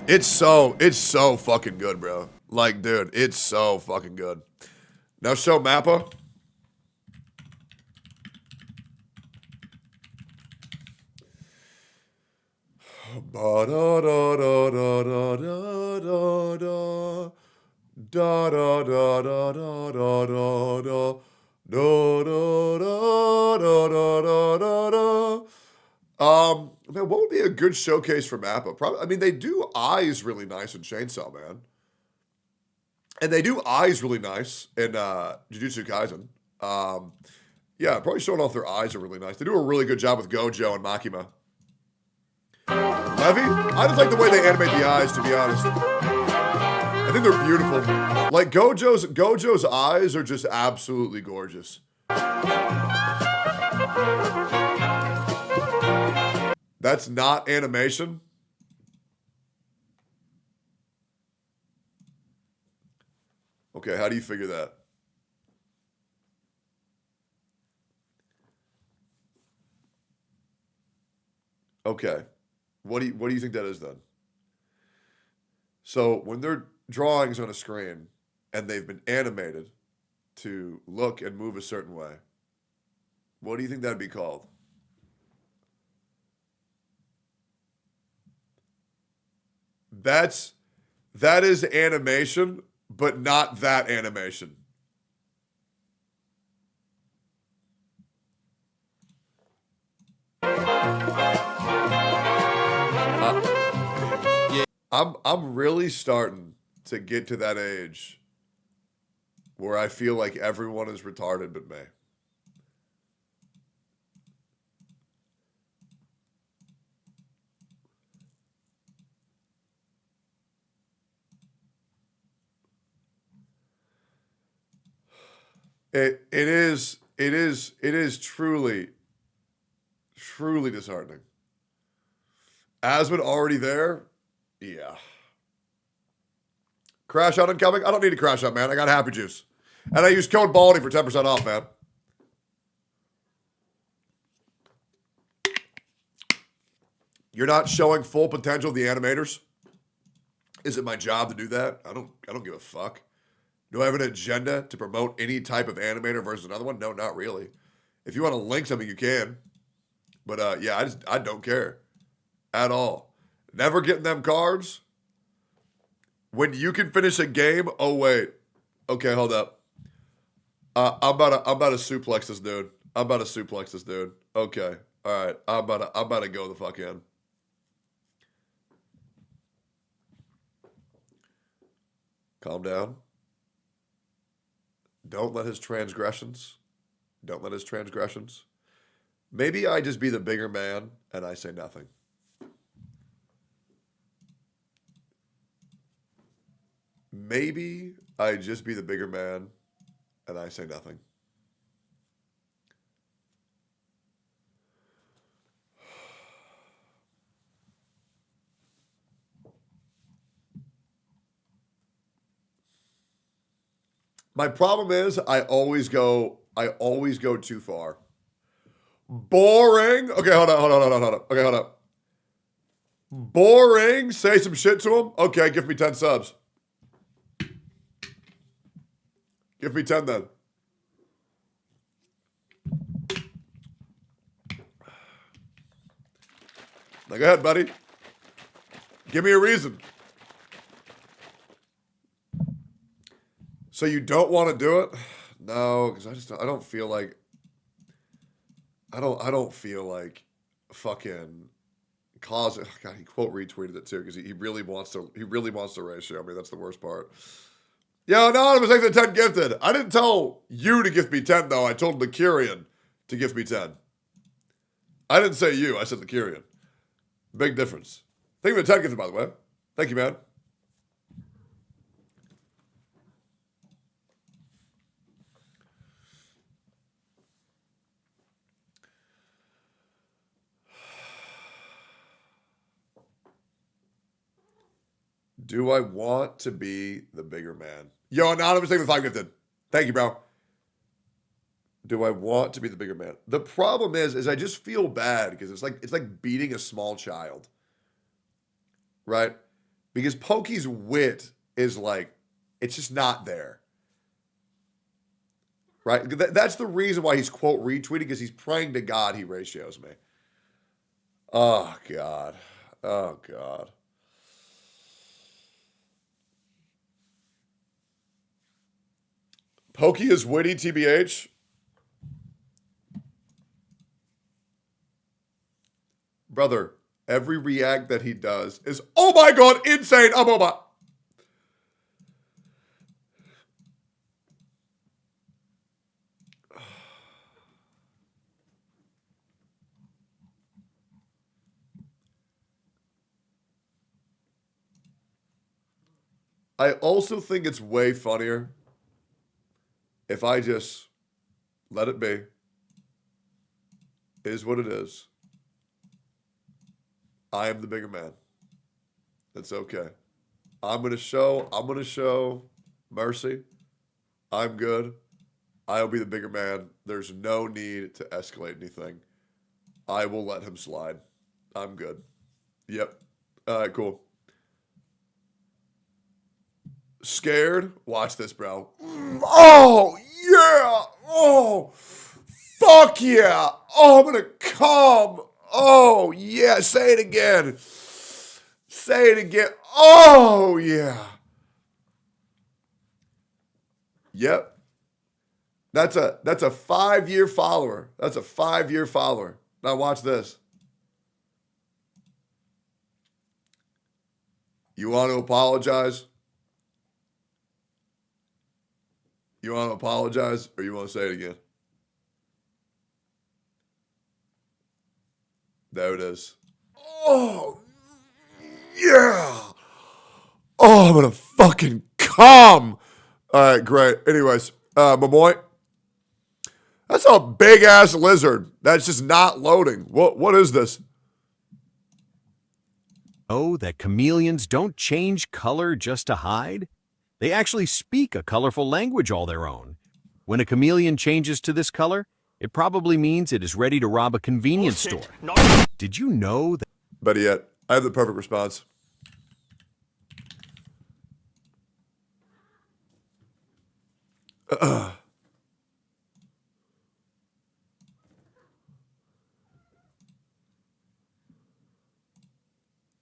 It's so fucking good, bro. Like, dude, it's so fucking good. Now show Mappa. Man, what would be a good showcase for Mappa? Probably, I mean, they do eyes really nice in Chainsaw Man. And they do eyes really nice in Jujutsu Kaisen. Yeah, probably showing off their eyes are really nice. They do a really good job with Gojo and Makima. Levy? I just like the way they animate the eyes, to be honest. I think they're beautiful. Like, Gojo's eyes are just absolutely gorgeous. That's not animation? Okay, how do you figure that? Okay. What do you think that is then? So when they're drawings on a screen and they've been animated to look and move a certain way, what do you think that'd be called? That is animation, but not that animation. I'm really starting to get to that age where I feel like everyone is retarded but me. It is truly disheartening. Asmund already there? Yeah. Crash out incoming? I don't need to crash out, man. I got Happy Juice. And I use code BALDY for 10% off, man. You're not showing full potential of the animators? Is it my job to do that? I don't give a fuck. Do I have an agenda to promote any type of animator versus another one? No, not really. If you want to link something, you can. But yeah, I don't care at all. Never getting them cards. When you can finish a game, oh wait. Okay, hold up. I'm about to suplex this dude. Okay. All right. I'm about to go the fuck in. Calm down. Don't let his transgressions. Maybe I just be the bigger man and I say nothing. Maybe I just be the bigger man and I say nothing. My problem is I always go too far. Boring. Okay, hold on. Okay, hold up. Boring. Say some shit to him. Okay, give me 10 subs. Give me 10 then. Now go ahead, buddy. Give me a reason. So you don't want to do it? No, because I don't feel like fucking cause it. God, he quote retweeted it too because he really wants to ratio me. That's the worst part. Yo, Anonymous, thanks for the 10 gifted. I didn't tell you to gift me 10 though. I told Lakurian to gift me 10. I didn't say you. I said Lakurian. Big difference. Thank you for the 10 gifted, by the way. Thank you, man. Do I want to be the bigger man? Yo, Anonymous, thank you for the 5 gifted. Thank you, bro. Do I want to be the bigger man? The problem is I just feel bad because it's like beating a small child. Right? Because Pokey's wit is like, it's just not there. Right? That's the reason why he's quote retweeting, because he's praying to God he ratios me. Oh, God. Oh, God. Pokey is witty, TBH. Brother, every react that he does is, oh my God, insane. Oh. I also think it's way funnier if I just let it be. Is what it is. I am the bigger man. It's okay. I'm gonna show mercy. I'm good. I'll be the bigger man. There's no need to escalate anything. I will let him slide. I'm good. Yep. All right, cool. Scared? Watch this, bro. Oh, yeah. Oh, fuck yeah. Oh, I'm gonna come. Oh, yeah. Say it again. Oh, yeah. Yep. That's a 5-year follower. Now watch this. You want to apologize? You want to apologize or you want to say it again? There it is. Oh, yeah. Oh, I'm going to fucking come. All right, great. Anyways, my boy. That's a big-ass lizard. That's just not loading. What is this? Oh, that chameleons don't change color just to hide? They actually speak a colorful language all their own. When a chameleon changes to this color, it probably means it is ready to rob a convenience store. Did you know that? Better yet, I have the perfect response.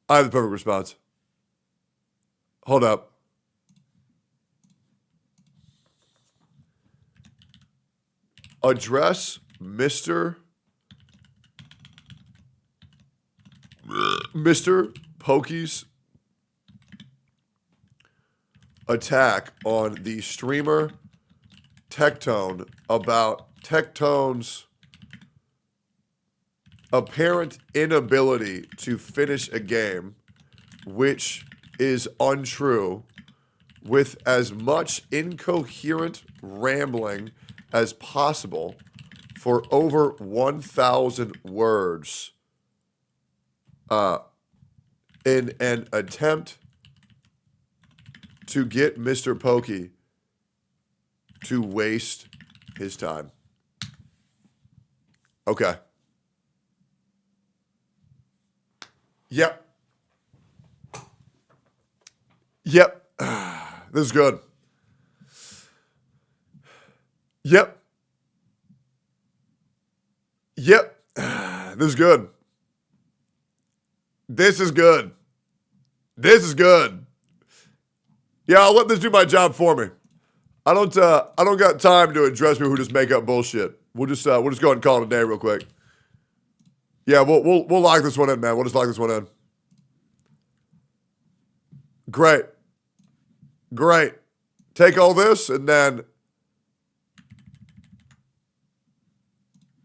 I have the perfect response. Hold up. Address Mr. Pokey's attack on the streamer Tectone about Tectone's apparent inability to finish a game, which is untrue, with as much incoherent rambling as possible for over 1,000 words in an attempt to get Mr. Pokey to waste his time. Okay. Yep. Yep. This is good. Yep. Yep. This is good. This is good. This is good. Yeah, I'll let this do my job for me. I don't got time to address people who just make up bullshit. We'll just go ahead and call it a day real quick. Yeah, we'll lock this one in, man. We'll just lock this one in. Great. Great. Take all this and then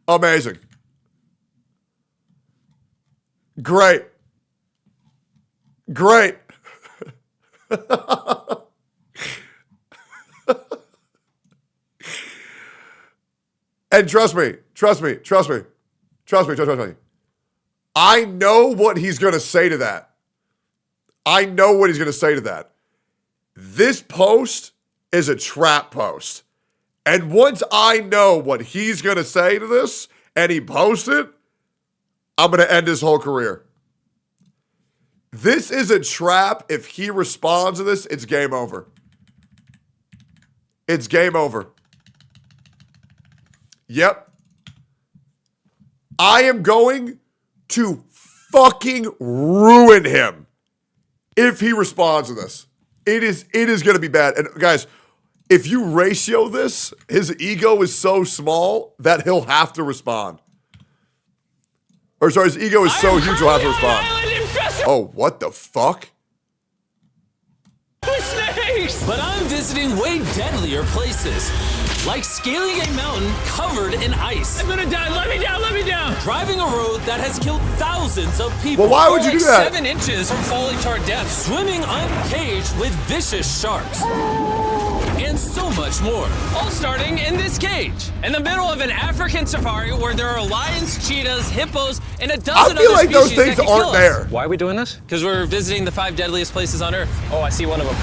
amazing. Great. Great. And trust me. I know what he's going to say to that. This post is a trap post. And once I know what he's going to say to this and he posts it, I'm going to end his whole career. This is a trap. If he responds to this, it's game over. It's game over. Yep. I am going to fucking ruin him if he responds to this. It is going to be bad. And guys, if you ratio this, his ego is so small that he'll have to respond. Or sorry, his ego is so huge he'll have to respond. Oh, what the fuck? But I'm visiting way deadlier places. Like scaling a mountain covered in ice. I'm gonna die, let me down. Driving a road that has killed thousands of people. Well, why would you do that? 7 inches from falling to our death. Swimming uncaged with vicious sharks. And so much more. All starting in this cage. In the middle of an African safari where there are lions, cheetahs, hippos, and a dozen I feel other like those species things aren't there. Why are we doing this? Because we're visiting the 5 deadliest places on Earth. Oh, I see one of them.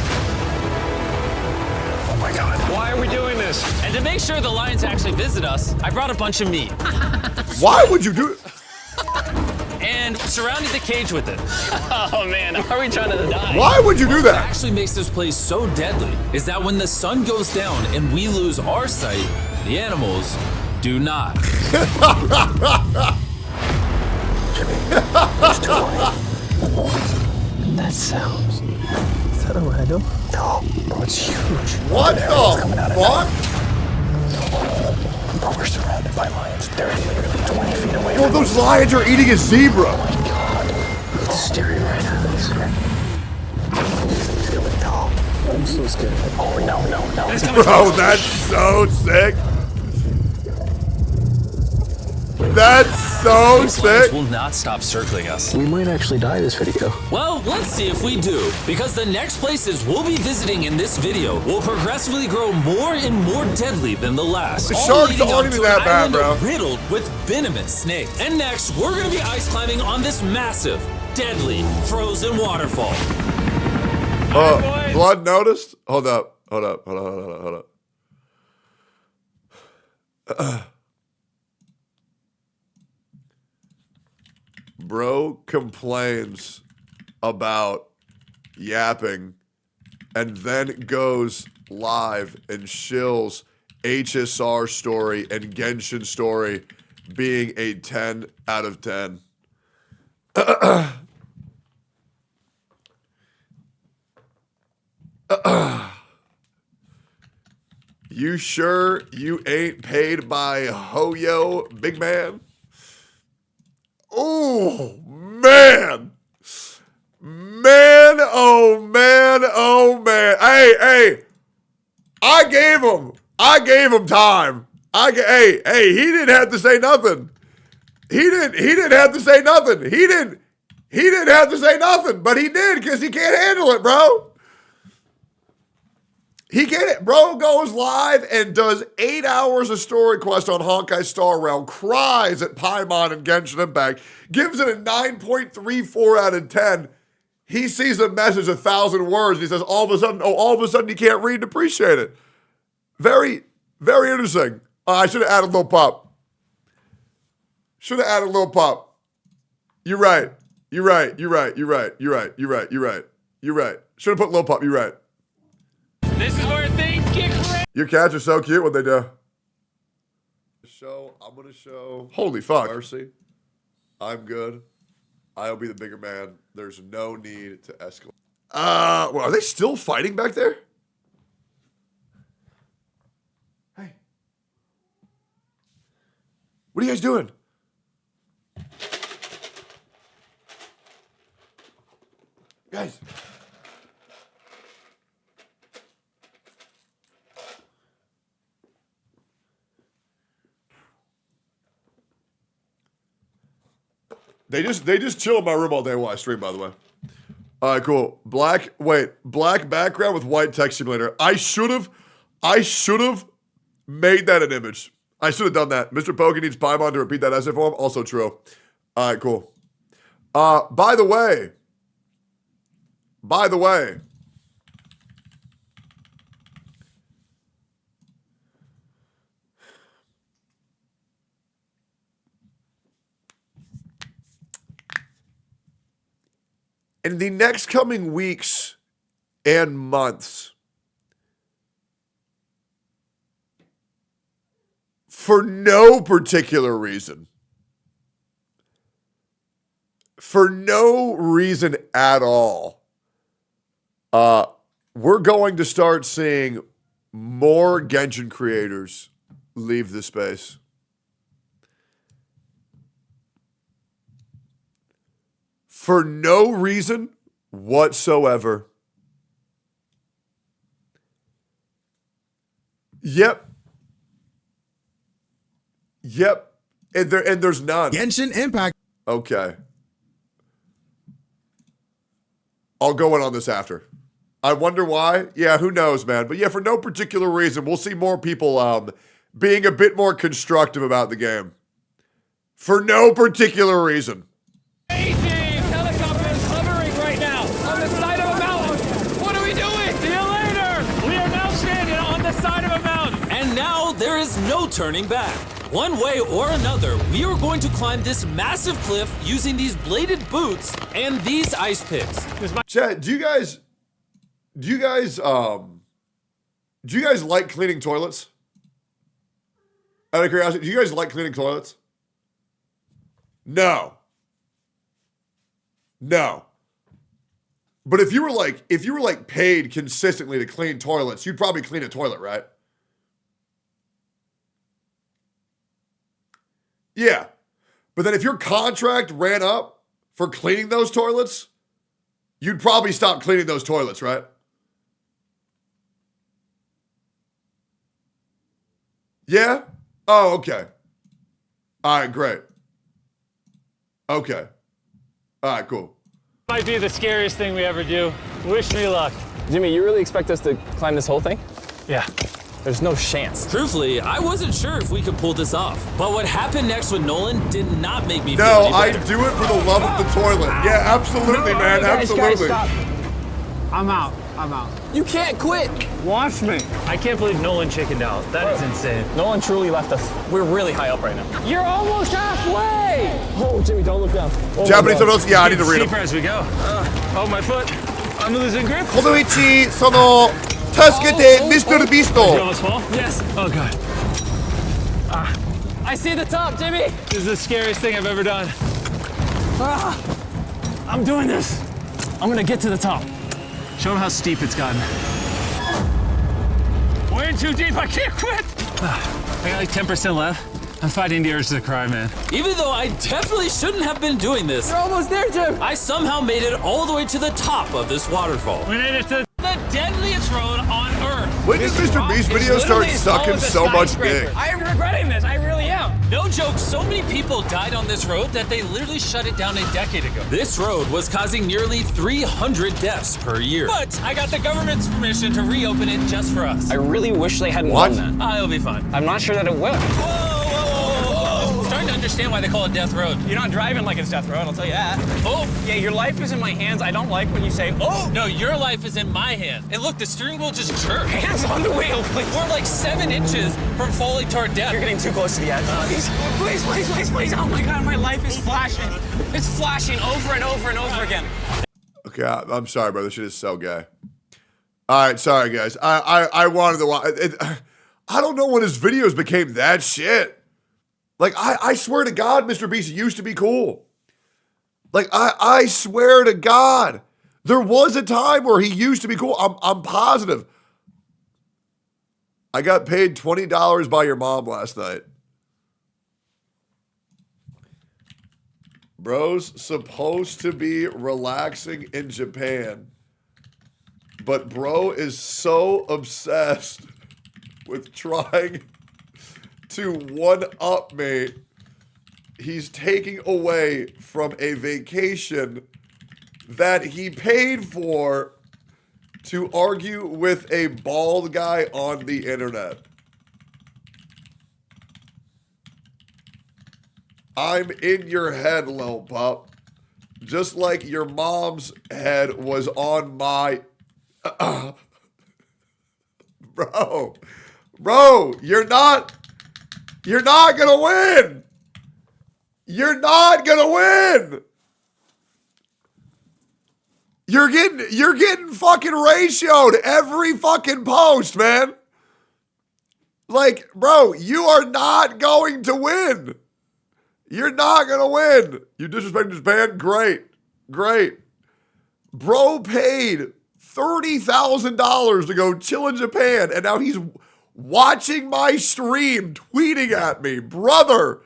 Oh my God. Why are we doing this? And to make sure the lions actually visit us, I brought a bunch of meat. Why would you do it? And surrounded the cage with it. Oh man, are we trying to die? Why would you do What that? actually makes this place so deadly is that when the sun goes down and we lose our sight, the animals do not. That sounds. Is that a rhino? No, bro, it's huge. What the fuck? Bro, we're surrounded by lions. They're literally 20 feet away. Well, those lions are eating a zebra. Oh my God. It's staring right at us. No. I'm so scared. Oh, no. Bro, that's so sick. That's so These sick. lions will not stop circling us. We might actually die this video. Well, let's see if we do. Because the next places we'll be visiting in this video will progressively grow more and more deadly than the last. The all sharks leading aren't up even to that an bad, island bro. riddled with venomous snakes. And next, we're gonna be ice climbing on this massive, deadly, frozen waterfall. Blood noticed? Hold up. Bro complains about yapping and then goes live and shills HSR story and Genshin story being a 10 out of 10. You sure you ain't paid by Hoyo, big man? Oh, man. Man, oh, man, oh, man. Hey, I gave him time. Hey, he didn't have to say nothing. He didn't have to say nothing. He didn't have to say nothing, but he did because he can't handle it, bro. He get it. Bro goes live and does 8 hours of story quest on Honkai Star Realm, cries at Paimon and Genshin Impact, gives it a 9.34 out of 10. He sees a message 1,000 words. And he says, all of a sudden he can't read and appreciate it. Very, very interesting. I should have added a little pop. You're right. You're right. Should have put little pop. You're right. This is where things get crazy. Your cats are so cute when they do. I'm gonna show. Holy fuck. Mercy. I'm good. I'll be the bigger man. There's no need to escalate. Well, are they still fighting back there? Hey. What are you guys doing? Guys. They just chill in my room all day while I stream, by the way. All right, cool. Black background with white text simulator. I should have made that an image. I should have done that. Mr. Pokey needs Paimon to repeat that essay for him. Also true. All right, cool. By the way. In the next coming weeks and months, for no particular reason at all, we're going to start seeing more Genshin creators leave the space. For no reason whatsoever. Yep. And there's none. Genshin Impact. Okay. I'll go in on this after. I wonder why. Yeah, who knows, man. But yeah, for no particular reason, we'll see more people being a bit more constructive about the game. For no particular reason. There is no turning back. One way or another, we are going to climb this massive cliff using these bladed boots and these ice picks. Chat, do you guys like cleaning toilets? Out of curiosity, do you guys like cleaning toilets? No. But if you were paid consistently to clean toilets, you'd probably clean a toilet, right? Yeah. But then if your contract ran up for cleaning those toilets, you'd probably stop cleaning those toilets, right? Yeah? Oh, okay. All right, great. Okay. All right, cool. Might be the scariest thing we ever do. Wish me luck. Jimmy, you really expect us to climb this whole thing? Yeah. There's no chance. Truthfully, I wasn't sure if we could pull this off. But what happened next with Nolan did not make me feel any better. No, I do it for the love of the toilet. Yeah, absolutely, man. Absolutely. Guys, stop. I'm out. You can't quit. Watch me. I can't believe Nolan chickened out. That is insane. Nolan truly left us. We're really high up right now. You're almost halfway. Oh, Jimmy, don't look down. Oh Japanese subtitles? Yeah, I need to read them. Steeper as we go. Oh, my foot. I'm losing grip. この道、その、助けて、MrBeast. Did you almost fall? Yes. Oh, God. I see the top, Jimmy. This is the scariest thing I've ever done. I'm doing this. I'm gonna get to the top. Show him how steep it's gotten. We're in too deep. I can't quit. I got like 10% left. I'm fighting the urge to cry, man. Even though I definitely shouldn't have been doing this, You're almost there, Jim. I somehow made it all the way to the top of this waterfall. We made it to the deadliest road on Earth. When did MrBeast videos start sucking so much dick? I am regretting this. I really am. No joke, so many people died on this road that they literally shut it down a decade ago. This road was causing nearly 300 deaths per year. But I got the government's permission to reopen it just for us. I really wish they hadn't What? done that. It'll be fine. I'm not sure that it will. Starting to understand why they call it Death Road. You're not driving like it's Death Road, I'll tell you that. Oh! Yeah, your life is in my hands. I don't like when you say, oh! No, your life is in my hand. And look, the steering wheel just jerked. Hands on the wheel, please. We're like 7 inches from falling to our death. You're getting too close to the edge. Please, please, please, please. Oh my God, my life is flashing. It's flashing over and over and over again. Okay, I'm sorry, bro. This shit is so gay. All right, sorry, guys. I wanted to watch it. I don't know when his videos became that shit. Like, I swear to God, MrBeast used to be cool. Like, I swear to God, there was a time where he used to be cool. I'm positive. I got paid $20 by your mom last night. Bro's supposed to be relaxing in Japan, but bro is so obsessed with trying to one-up me, he's taking away from a vacation that he paid for to argue with a bald guy on the internet. I'm in your head, lil pup. Just like your mom's head was on my... Bro, you're not gonna win. You're not gonna win. You're getting fucking ratioed every fucking post, man. Like, bro, you are not going to win. You're not gonna win. You disrespecting Japan? Great. Bro paid $30,000 to go chill in Japan, and now he's watching my stream, tweeting at me. Brother,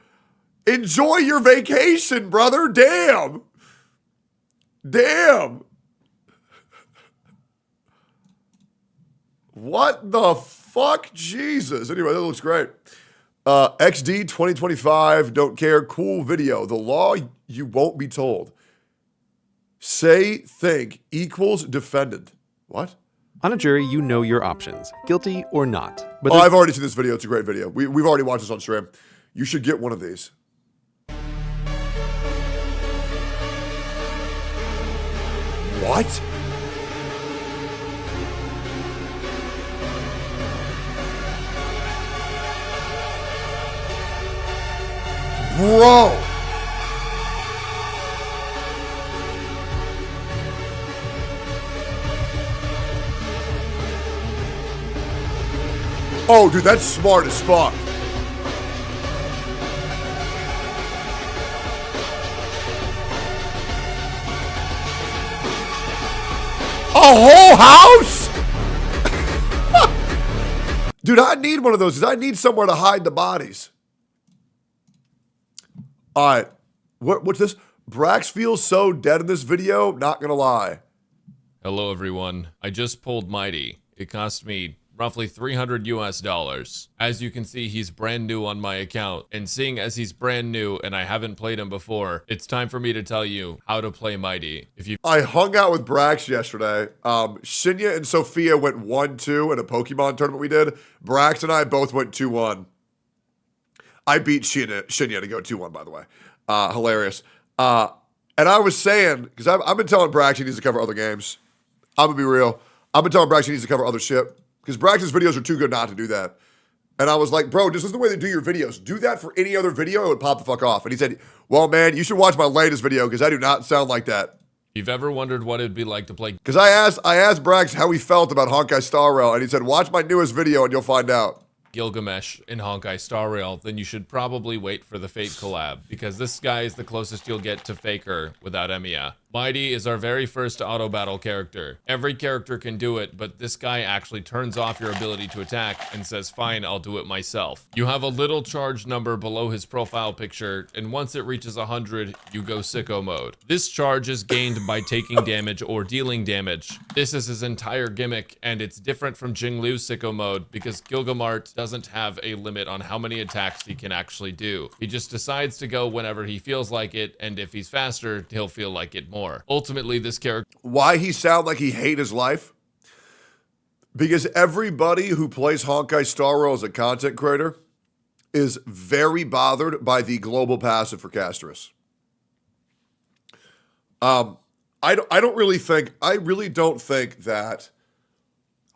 enjoy your vacation, brother. Damn. What the fuck? Jesus. Anyway, that looks great. XD 2025, don't care. Cool video. The law you won't be told. Say, think equals defendant. What? On a jury, you know your options, guilty or not. But I've already seen this video. It's a great video. We've already watched this on stream. You should get one of these. What? Bro. Oh, dude, that's smart as fuck. A whole house? Dude, I need one of those because I need somewhere to hide the bodies. All right. What's this? Brax feels so dead in this video, not gonna lie. Hello, everyone. I just pulled Mighty. It cost me roughly $300 US. As you can see, he's brand new on my account, and seeing as he's brand new and I haven't played him before, it's time for me to tell you how to play Mighty. I hung out with Brax yesterday. Shinya and Sophia went 1-2 in a Pokemon tournament we did. Brax and I both went 2-1. I beat Shinya to go 2-1, by the way. Hilarious. And I was saying, because I've been telling Brax he needs to cover other games. I'm going to be real. I've been telling Brax he needs to cover other shit. Because Brax's videos are too good not to do that. And I was like, bro, this is the way they do your videos. Do that for any other video, it would pop the fuck off. And he said, well, man, you should watch my latest video because I do not sound like that. If you've ever wondered what it'd be like to play... Because I asked Brax how he felt about Honkai Star Rail, and he said, watch my newest video and you'll find out. Gilgamesh in Honkai Star Rail, then you should probably wait for the Fate collab, because this guy is the closest you'll get to Faker without Emiya. Mighty is our very first auto battle character. Every character can do it, but this guy actually turns off your ability to attack and says, fine, I'll do it myself. You have a little charge number below his profile picture, and once it reaches 100, you go sicko mode. This charge is gained by taking damage or dealing damage. This is his entire gimmick, and it's different from Jinglu's sicko mode because Gilgamart doesn't have a limit on how many attacks he can actually do. He just decides to go whenever he feels like it, and if he's faster, he'll feel like it more. Ultimately, this character... Why he sound like he hate his life? Because everybody who plays Honkai Star Rail as a content creator is very bothered by the global passive for Castris. I really don't think that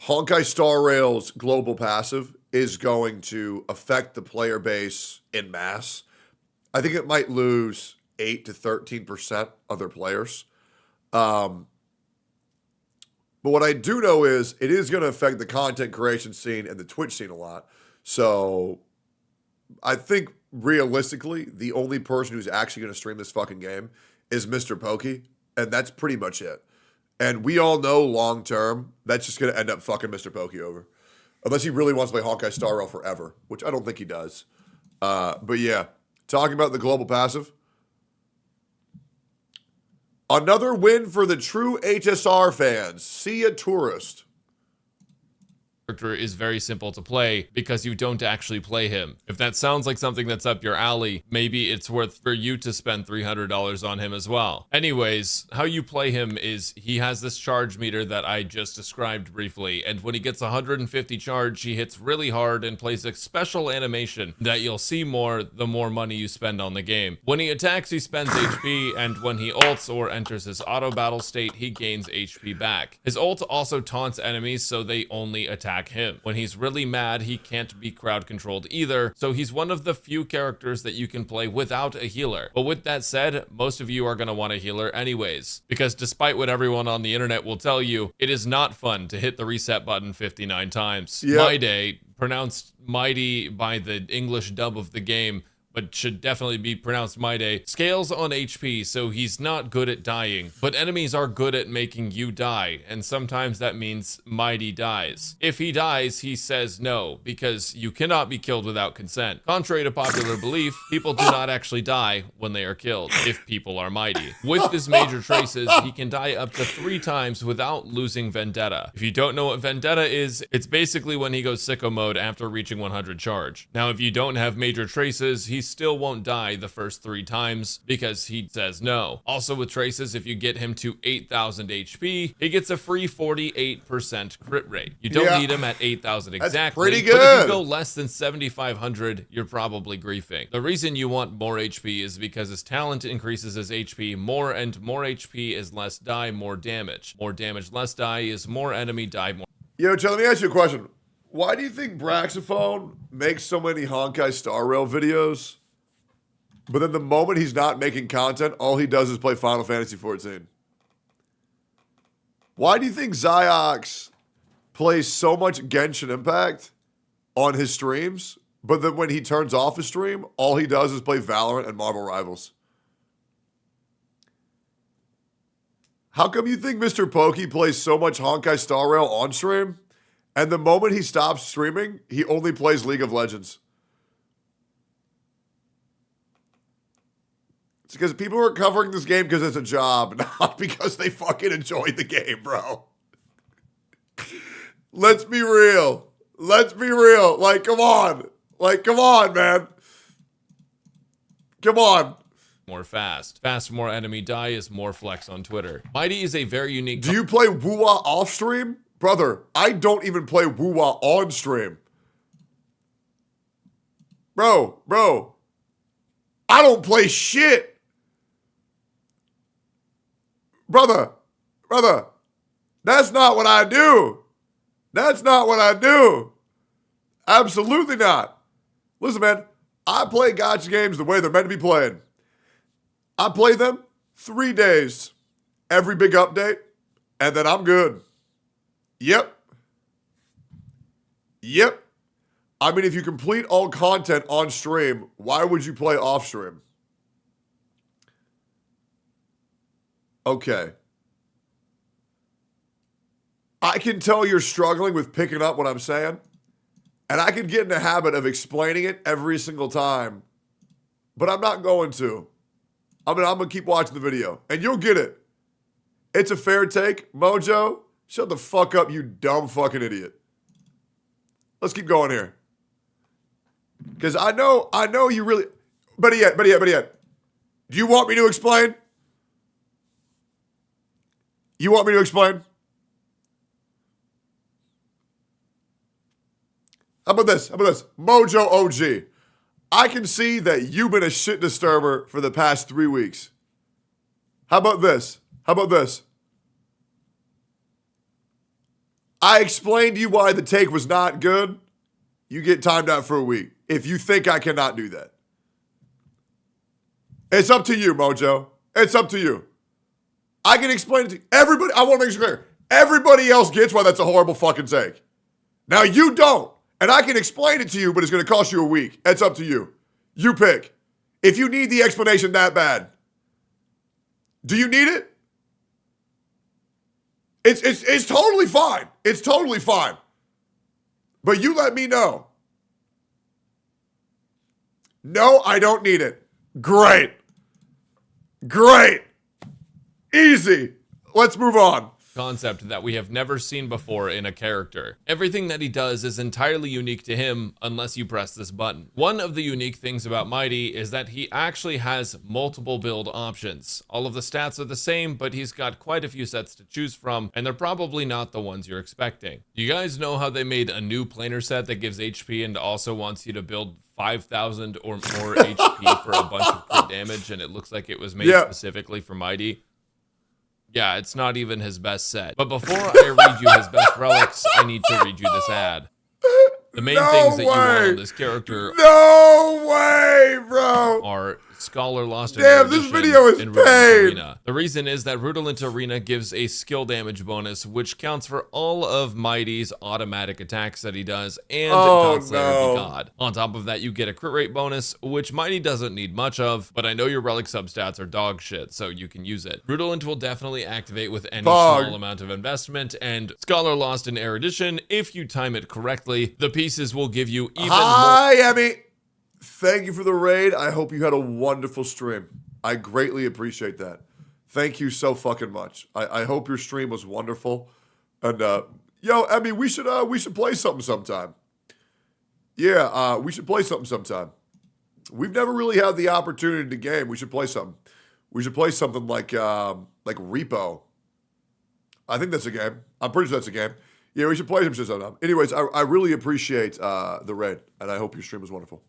Honkai Star Rail's global passive is going to affect the player base in mass. I think it might lose 8 to 13% of their players. But what I do know is it is going to affect the content creation scene and the Twitch scene a lot. So I think realistically, the only person who's actually going to stream this fucking game is Mr. Pokey. And that's pretty much it. And we all know long term, that's just going to end up fucking Mr. Pokey over. Unless he really wants to play Honkai Star Rail forever, which I don't think he does. But yeah, talking about the global passive. Another win for the true HSR fans. See ya, tourist. Character is very simple to play because you don't actually play him. If that sounds like something that's up your alley, maybe it's worth for you to spend $300 on him as well. Anyways, how you play him is he has this charge meter that I just described briefly, and when he gets 150 charge, he hits really hard and plays a special animation that you'll see more the more money you spend on the game. When he attacks, he spends HP, and when he ults or enters his auto battle state, he gains HP back. His ult also taunts enemies, so they only attack him. When he's really mad, he can't be crowd controlled either, so he's one of the few characters that you can play without a healer. But with that said, most of you are going to want a healer anyways, because despite what everyone on the internet will tell you, it is not fun to hit the reset button 59 times. Yep. My day, pronounced mighty by the English dub of the game, but should definitely be pronounced Mighty, scales on HP, so he's not good at dying, but enemies are good at making you die, and sometimes that means Mighty dies. If he dies, he says no, because you cannot be killed without consent. Contrary to popular belief, people do not actually die when they are killed, if people are Mighty. With his major traces, he can die up to 3 times without losing Vendetta. If you don't know what Vendetta is, it's basically when he goes sicko mode after reaching 100 charge. Now, if you don't have major traces, he still won't die the first 3 times because he says no. Also with traces, if you get him to 8,000 HP, he gets a free 48% crit rate. You don't need him at 8,000 exactly. That's pretty good. But if you go less than 7,500, you're probably griefing. The reason you want more HP is because his talent increases his HP more, and more HP is less die, more damage. More damage, less die is more enemy die, more. Yo, Joe, let me ask you a question. Why do you think Braxophone makes so many Honkai Star Rail videos, but then the moment he's not making content, all he does is play Final Fantasy XIV? Why do you think Ziox plays so much Genshin Impact on his streams, but then when he turns off his stream, all he does is play Valorant and Marvel Rivals? How come you think Mr. Pokey plays so much Honkai Star Rail on stream, and the moment he stops streaming, he only plays League of Legends? It's because people are covering this game because it's a job, not because they fucking enjoyed the game, bro. Let's be real. Let's be real. Like, come on. Like, come on, man. Come on. More fast. Fast, more enemy die is more flex on Twitter. Mighty is a very unique... Do you play Woo-Wah off stream? Brother, I don't even play Woo-Wah on stream. Bro. I don't play shit. Brother, that's not what I do. That's not what I do. Absolutely not. Listen, man, I play gacha games the way they're meant to be played. I play them 3 days, every big update, and then I'm good. Yep. I mean, if you complete all content on stream, why would you play off stream? Okay. I can tell you're struggling with picking up what I'm saying. And I can get in the habit of explaining it every single time. But I'm not going to. I'm going to keep watching the video. And you'll get it. It's a fair take. Mojo, shut the fuck up, you dumb fucking idiot. Let's keep going here. Because I know you really... Better yet. Do you want me to explain? You want me to explain? How about this? Mojo OG. I can see that you've been a shit disturber for the past 3 weeks. How about this? I explained to you why the take was not good. You get timed out for a week. If you think I cannot do that. It's up to you, Mojo. It's up to you. I can explain it to everybody. I want to make it clear. Everybody else gets why that's a horrible fucking take. Now you don't. And I can explain it to you, but it's going to cost you a week. It's up to you. You pick. If you need the explanation that bad. Do you need it? It's totally fine. It's totally fine. But you let me know. No, I don't need it. Great. Easy. Let's move on. Concept that we have never seen before in a character. Everything that he does is entirely unique to him unless you press this button. One of the unique things about Mighty is that he actually has multiple build options. All of the stats are the same, but he's got quite a few sets to choose from, and they're probably not the ones you're expecting. You guys know how they made a new planar set that gives HP and also wants you to build 5,000 or more HP for a bunch of crit damage, and it looks like it was made specifically for Mighty? Yeah, it's not even his best set. But before I read you his best relics, I need to read you this ad. The main things that you want on this character are Scholar Lost in this video is and pain. Arena. The reason is that Rudolent Arena gives a skill damage bonus, which counts for all of Mighty's automatic attacks that he does, and Godslayer Be God. On top of that, you get a crit rate bonus, which Mighty doesn't need much of, but I know your relic substats are dog shit, so you can use it. Rudolent will definitely activate with any small amount of investment, and Scholar Lost in Erudition, if you time it correctly, the pieces will give you even more. Hi, Emmy. Thank you for the raid. I hope you had a wonderful stream. I greatly appreciate that. Thank you so fucking much. I hope your stream was wonderful. And yo, Emmy, we should play something sometime. Yeah, we should play something sometime. We've never really had the opportunity to game. We should play something. We should play something like Repo. I think that's a game. I'm pretty sure that's a game. Yeah, we should play some shit sometime. Anyways, I really appreciate the raid, and I hope your stream was wonderful.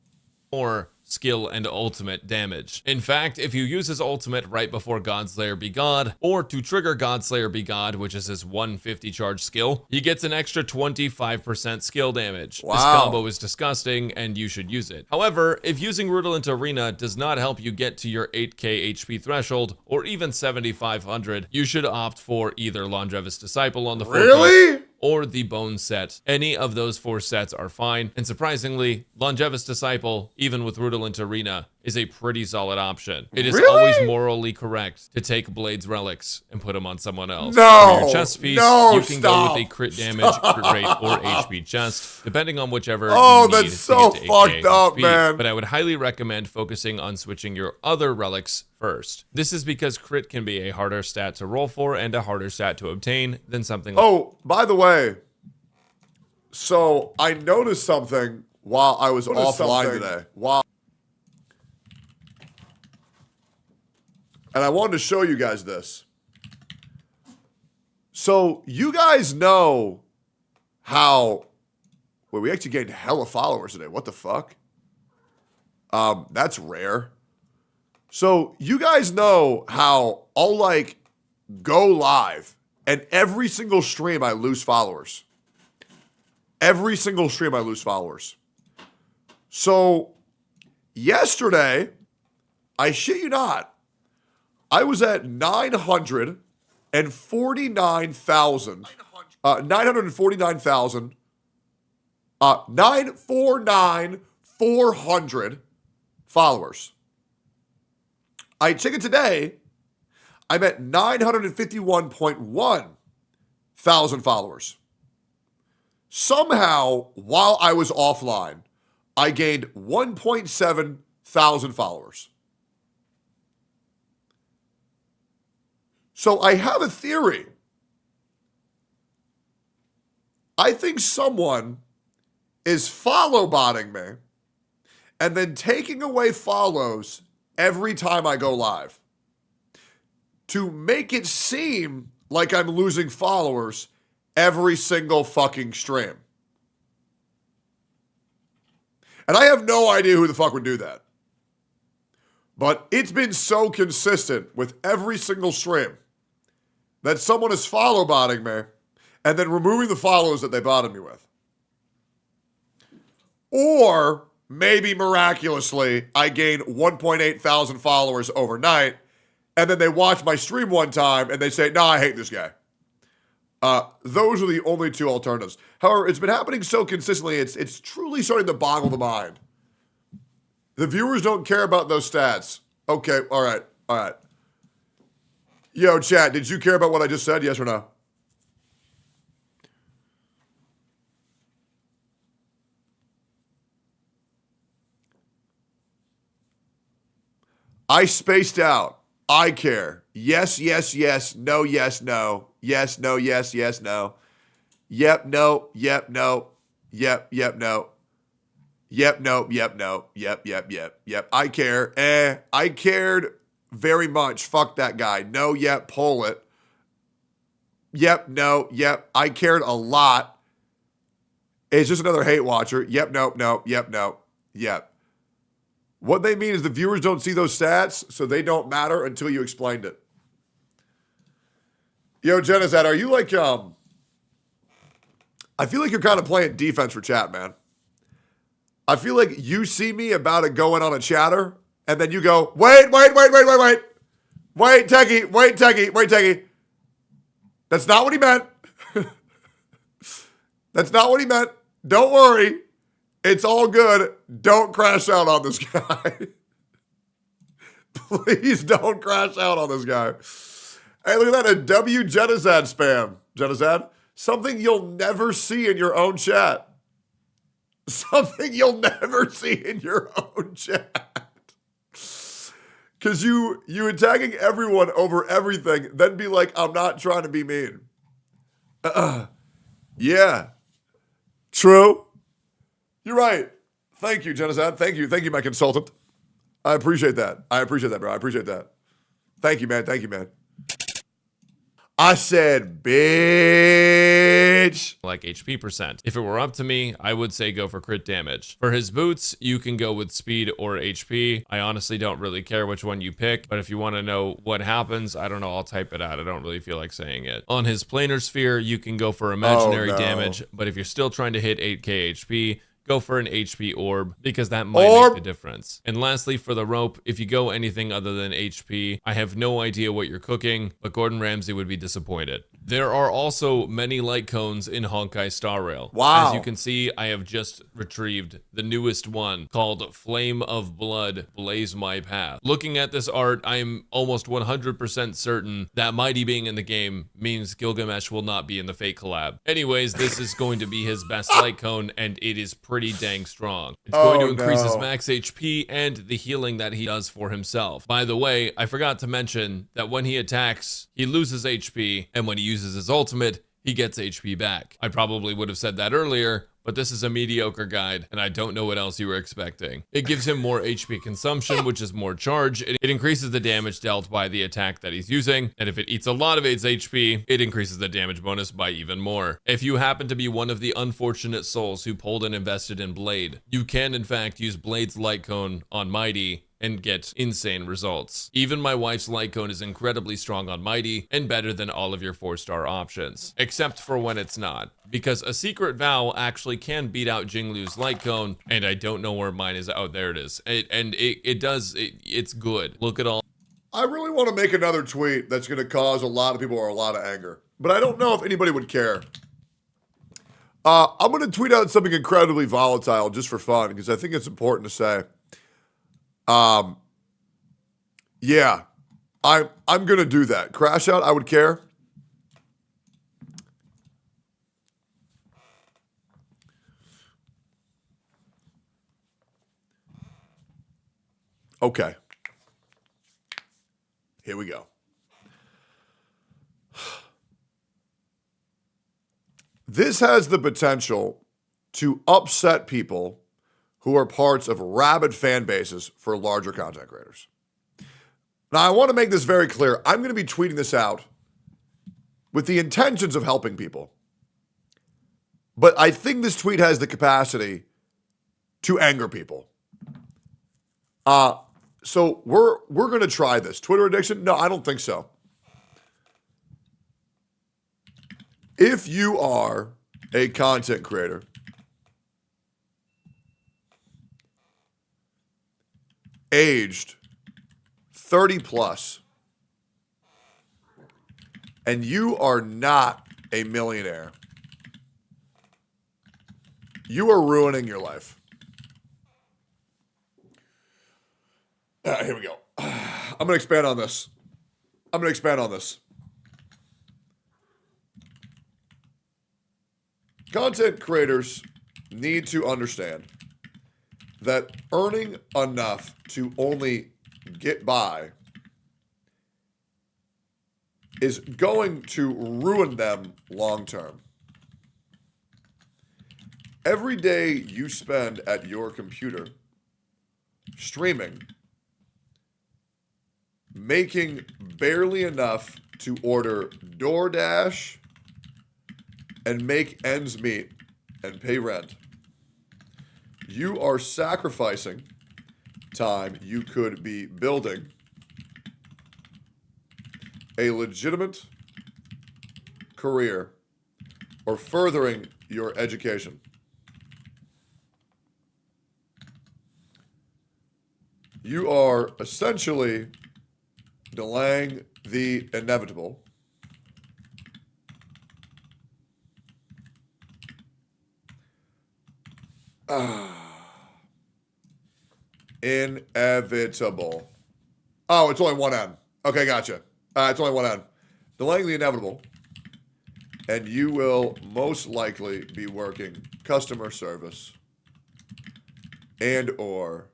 More skill and ultimate damage. In fact, if you use his ultimate right before Godslayer Be God, or to trigger Godslayer Be God, which is his 150 charge skill, he gets an extra 25% skill damage. Wow. This combo is disgusting, and you should use it. However, if using Rudolent Arena does not help you get to your 8k HP threshold, or even 7,500, you should opt for either Longevous Disciple on the Really? or the Bone set. Any of those 4 sets are fine, and surprisingly, Longevous Disciple, even with Rudolent Arena, is a pretty solid option. It is always morally correct to take Blade's relics and put them on someone else. For your chest piece, you can go with a crit damage, crit rate, or HP chest, depending on whichever you need that's so to get to fucked up, HP. man. But I would highly recommend focusing on switching your other relics first. This is because crit can be a harder stat to roll for and a harder stat to obtain than something like... Oh, by the way, so I noticed something while I was offline today. And I wanted to show you guys this. So you guys know how... Well, we actually gained hella followers today. What the fuck? That's rare. So you guys know how I'll like go live and every single stream I lose followers. Every single stream I lose followers. So yesterday, I shit you not, I was at 949,000 400 followers. I check it today. I'm at 951.1 thousand followers. Somehow, while I was offline, I gained 1.7 thousand followers. So I have a theory. I think someone is follow botting me and then taking away follows every time I go live to make it seem like I'm losing followers every single fucking stream. And I have no idea who the fuck would do that. But it's been so consistent with every single stream that someone is follow botting me and then removing the follows that they botted me with. Or maybe miraculously, I gain 1.8 thousand followers overnight, and then they watch my stream one time and they say, "Nah, I hate this guy." Those are the only two alternatives. However, it's been happening so consistently, it's truly starting to boggle the mind. The viewers don't care about those stats. Okay, all right. Yo, chat, did you care about what I just said, yes or no? I spaced out. I care. Yes, yes, yes. No, yes, no. Yes, no, yes, yes, no. Yep, no. Yep, no. Yep, yep, no. Yep, no, yep, no. Yep, yep, yep, yep. I care. I cared very much. Fuck that guy. No, yep, pull it. Yep, no, yep. I cared a lot. It's just another hate watcher. Yep, no, no, yep, no, yep. What they mean is the viewers don't see those stats, so they don't matter until you explained it. Yo, Genizad, are you like, I feel like you're kind of playing defense for chat, man. I feel like you see me about to go in on a chatter, and then you go, wait. Wait, Techie. That's not what he meant. That's not what he meant. Don't worry. It's all good. Don't crash out on this guy. Please don't crash out on this guy. Hey, look at that. A W Genizad spam. Genizad. Something you'll never see in your own chat. Something you'll never see in your own chat. Because you attacking everyone over everything, then be like, I'm not trying to be mean. Yeah. True. You're right. Thank you, Genizad. Thank you, my consultant. I appreciate that. Bro. I appreciate that. Thank you, man. I said, bitch. Like HP percent. If it were up to me, I would say go for crit damage. For his boots, you can go with speed or HP. I honestly don't really care which one you pick, but if you want to know what happens, I don't know, I'll type it out. I don't really feel like saying it. On his planar sphere, you can go for imaginary damage, but if you're still trying to hit 8k HP, go for an HP orb, because that might make the difference. And lastly, for the rope, if you go anything other than HP, I have no idea what you're cooking, but Gordon Ramsay would be disappointed. There are also many light cones in Honkai Star Rail. Wow. As you can see, I have just retrieved the newest one called Flame of Blood, Blaze My Path. Looking at this art, I am almost 100% certain that Mighty being in the game means Gilgamesh will not be in the Fate collab. Anyways, this is going to be his best light cone, and it is pretty dang strong. It's going to increase his max HP and the healing that he does for himself. By the way, I forgot to mention that when he attacks, he loses HP, and when he uses his ultimate, he gets HP back. I probably would have said that earlier, but this is a mediocre guide, and I don't know what else you were expecting. It gives him more HP consumption, which is more charge. It increases the damage dealt by the attack that he's using, and if it eats a lot of its HP, it increases the damage bonus by even more. If you happen to be one of the unfortunate souls who pulled and invested in Blade, you can in fact use Blade's light cone on Mighty and get insane results. Even my wife's light cone is incredibly strong on Mighty and better than all of your 4-star options, except for when it's not, because a secret vow actually can beat out Jinglu's light cone, and I don't know where mine is. Oh, there it is. It's good. Look at all. I really want to make another tweet that's going to cause a lot of people a lot of anger, but I don't know if anybody would care. I'm going to tweet out something incredibly volatile just for fun, because I think it's important to say. Yeah, I'm going to do that. Crash out, I would care. Okay. Here we go. This has the potential to upset people who are parts of rabid fan bases for larger content creators. Now, I want to make this very clear. I'm going to be tweeting this out with the intentions of helping people. But I think this tweet has the capacity to anger people. So we're going to try this. Twitter addiction? No, I don't think so. If you are a content creator aged 30 plus and you are not a millionaire, you are ruining your life. Here we go. I'm going to expand on this. Content creators need to understand that earning enough to only get by is going to ruin them long term. Every day you spend at your computer streaming, making barely enough to order DoorDash and make ends meet and pay rent, you are sacrificing time you could be building a legitimate career or furthering your education. You are essentially delaying the inevitable. Inevitable. Oh, it's only one N. Okay, gotcha. It's only one N. Delaying the inevitable. And you will most likely be working customer service and or,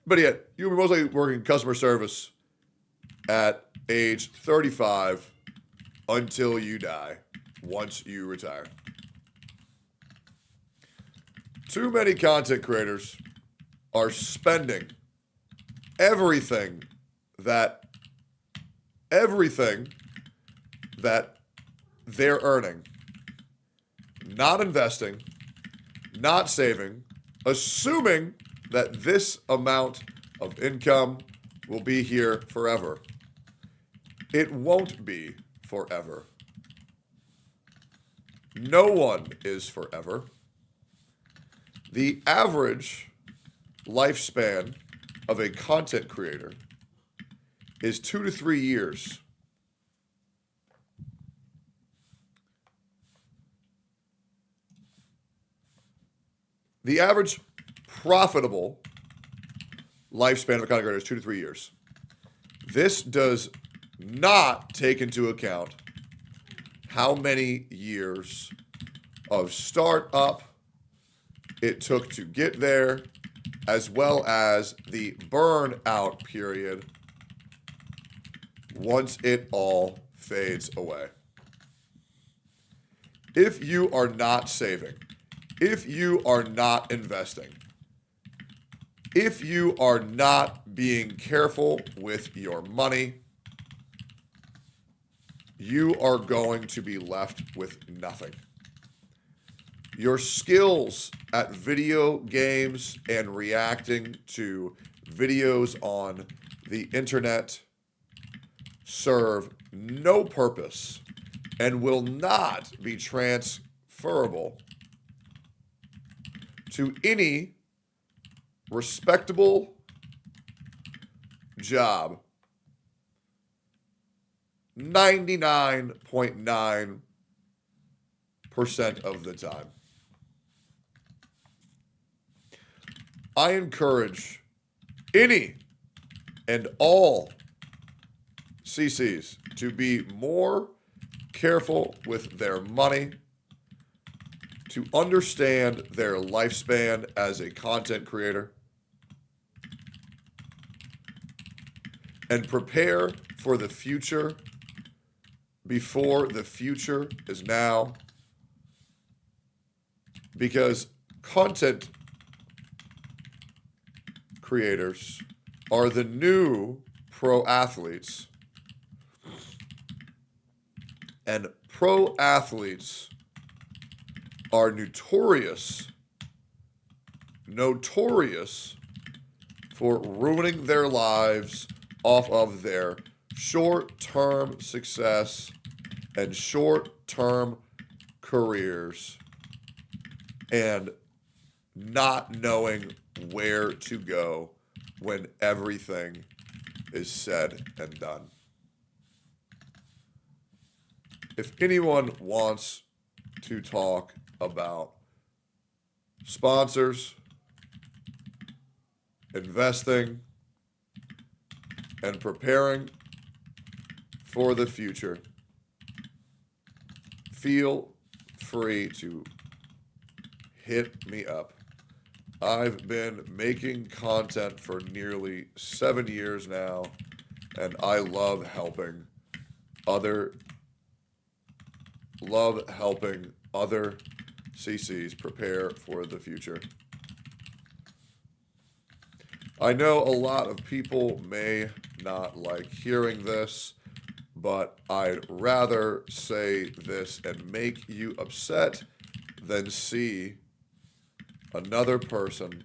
but yet, you'll be mostly working customer service at age 35 until you die, once you retire. Too many content creators are spending everything that they're earning, not investing, not saving, assuming that this amount of income will be here forever. It won't be forever. No one is forever. The average lifespan of a content creator is 2 to 3 years. The average profitable lifespan of a content creator is 2 to 3 years. This does not take into account how many years of startup it took to get there, as well as the burnout period once it all fades away. If you are not saving, if you are not investing, if you are not being careful with your money, you are going to be left with nothing. Your skills at video games and reacting to videos on the internet serve no purpose and will not be transferable to any respectable job 99.9% of the time. I encourage any and all CCs to be more careful with their money, to understand their lifespan as a content creator, and prepare for the future before the future is now. Because content creators are the new pro athletes. And pro athletes are notorious for ruining their lives off of their short-term success and short-term careers and not knowing where to go when everything is said and done. If anyone wants to talk about sponsors, investing, and preparing for the future, feel free to hit me up. I've been making content for nearly 7 years now, and I love helping other CCs prepare for the future. I know a lot of people may not like hearing this, but I'd rather say this and make you upset than see another person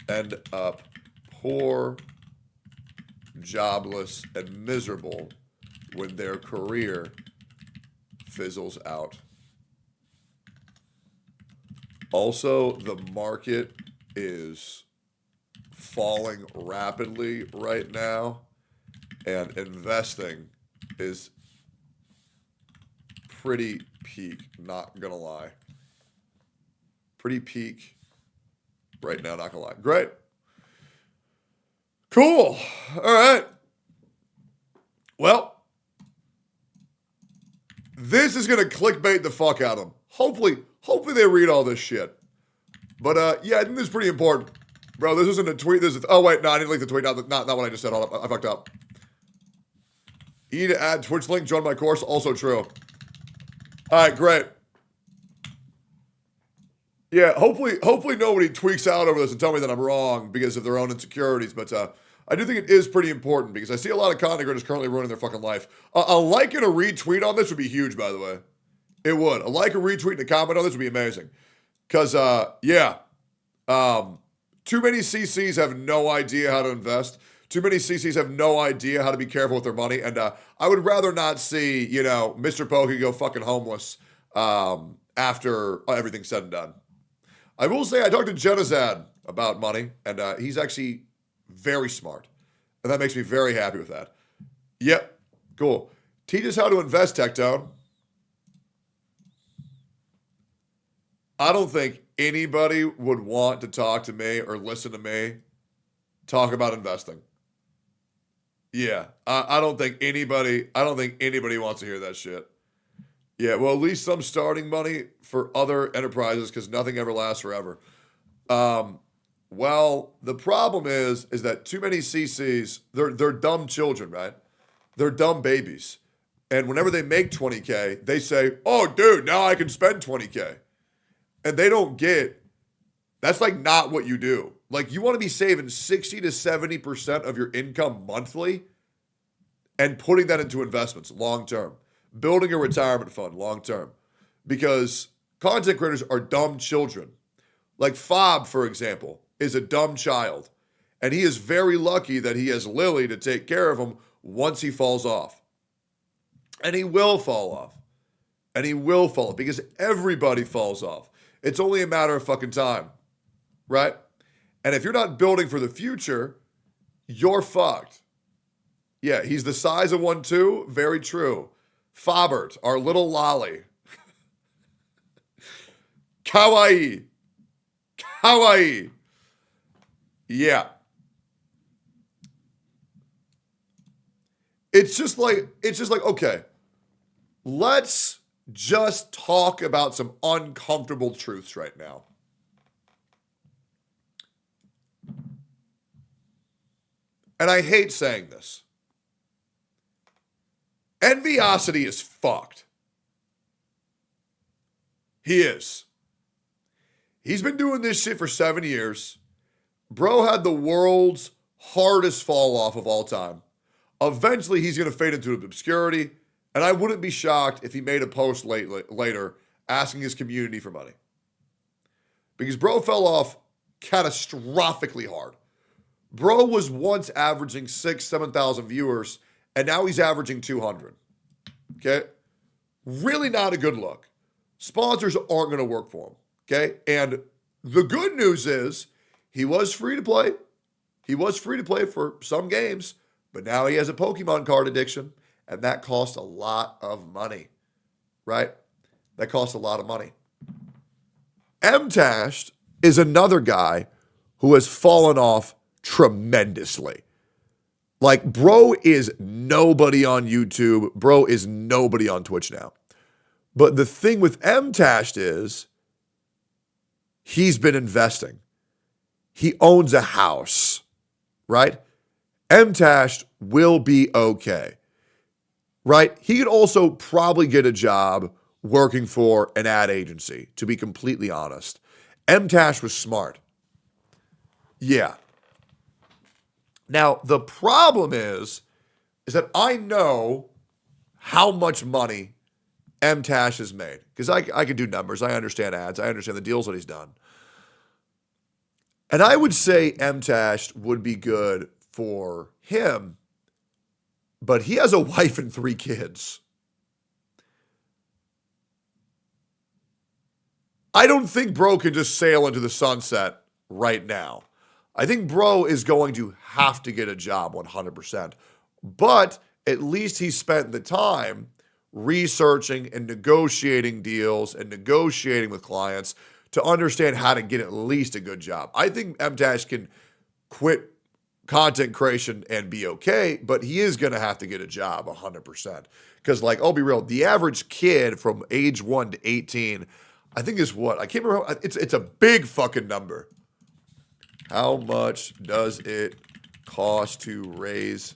end up poor, jobless, and miserable when their career fizzles out. Also, the market is falling rapidly right now, and investing is pretty peak, not gonna lie. Pretty peak right now, not gonna lie. Great. Cool. All right. Well, this is gonna clickbait the fuck out of them. Hopefully they read all this shit. But yeah, I think this is pretty important. Bro, this isn't a tweet. This is, oh wait, no, I didn't link the tweet. Not what I just said. Hold up, I fucked up. You need to add Twitch link, join my course. Also true. All right, great. Yeah, hopefully nobody tweaks out over this and tell me that I'm wrong because of their own insecurities. But I do think it is pretty important because I see a lot of content creators currently ruining their fucking life. A like and a retweet on this would be huge, by the way. It would. A like, a retweet, and a comment on this would be amazing. Because, yeah. Too many CCs have no idea how to invest. Too many CCs have no idea how to be careful with their money. And I would rather not see, you know, Mr. Pokey go fucking homeless after everything's said and done. I will say I talked to Genazad about money, and he's actually very smart. And that makes me very happy with that. Yep. Cool. Teach us how to invest, Tectone. I don't think anybody would want to talk to me or listen to me talk about investing. Yeah, I don't think anybody wants to hear that shit. Yeah, well, at least some starting money for other enterprises because nothing ever lasts forever. Well, the problem is that too many CCs, they're dumb children, right? They're dumb babies. And whenever they make 20K, they say, oh, dude, now I can spend 20K. And they don't get, that's like not what you do. Like you want to be saving 60 to 70% of your income monthly and putting that into investments long-term. Building a retirement fund long-term. Because content creators are dumb children. Like Fob, for example, is a dumb child. And he is very lucky that he has Lily to take care of him once he falls off. And he will fall off. And he will fall off because everybody falls off. It's only a matter of fucking time, right? And if you're not building for the future, you're fucked. Yeah, he's the size of one too. Very true. Fobert, our little lolly. Kawaii. Kawaii. Yeah. It's just like, okay, let's just talk about some uncomfortable truths right now. And I hate saying this. Enviosity is fucked. He is. He's been doing this shit for 7 years. Bro had the world's hardest fall off of all time. Eventually, he's going to fade into obscurity, and I wouldn't be shocked if he made a post later asking his community for money. Because bro fell off catastrophically hard. Bro was once averaging 7,000 viewers, and now he's averaging 200. Okay? Really not a good look. Sponsors aren't going to work for him. Okay? And the good news is he was free to play. He was free to play for some games, but now he has a Pokemon card addiction, and that costs a lot of money. Right? That costs a lot of money. MTashed is another guy who has fallen off tremendously. Like, bro is nobody on YouTube. Bro is nobody on Twitch now. But the thing with MTashed is he's been investing. He owns a house, right? MTashed will be okay, right? He could also probably get a job working for an ad agency, to be completely honest. MTashed was smart. Yeah. Now, the problem is that I know how much money MTashed has made. Because I can do numbers. I understand ads. I understand the deals that he's done. And I would say MTashed would be good for him, but he has a wife and 3 kids. I don't think bro can just sail into the sunset right now. I think bro is going to have to get a job 100%. But at least he spent the time researching and negotiating deals and negotiating with clients to understand how to get at least a good job. I think MTashed can quit content creation and be okay, but he is going to have to get a job 100%. Because, like, I'll be real, the average kid from age 1 to 18, I think is what? I can't remember. It's a big fucking number. How much does it cost to raise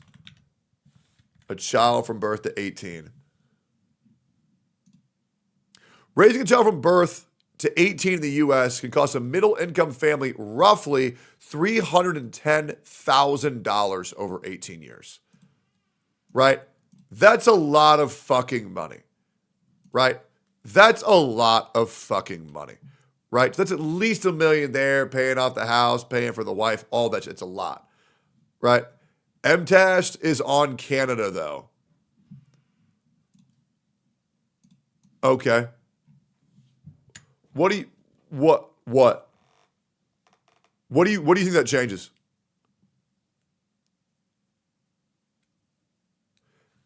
a child from birth to 18? Raising a child from birth to 18 in the U.S. can cost a middle-income family roughly $310,000 over 18 years. Right? That's a lot of fucking money. Right? That's a lot of fucking money. Right? So that's at least $1 million there, paying off the house, paying for the wife, all that shit. It's a lot. Right? MTashed is on Canada, though. Okay. What do you think that changes?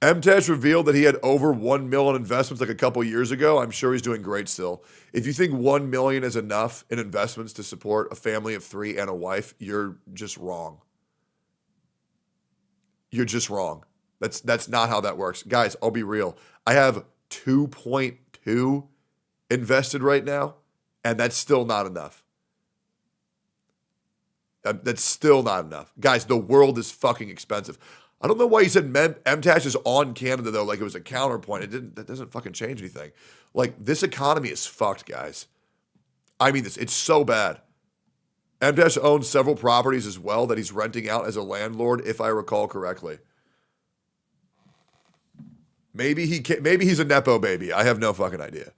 MTashed revealed that he had over 1 million investments like a couple years ago. I'm sure he's doing great still. If you think 1 million is enough in investments to support a family of 3 and a wife, you're just wrong. You're just wrong. That's not how that works. Guys, I'll be real. I have 2.2 invested right now, and that's still not enough. That's still not enough. Guys, the world is fucking expensive. I don't know why you said MTashed is on Canada, though, like it was a counterpoint. That doesn't fucking change anything. Like, this economy is fucked, guys. I mean, it's so bad. MTashed owns several properties as well that he's renting out as a landlord, if I recall correctly. Maybe he's a Nepo baby. I have no fucking idea.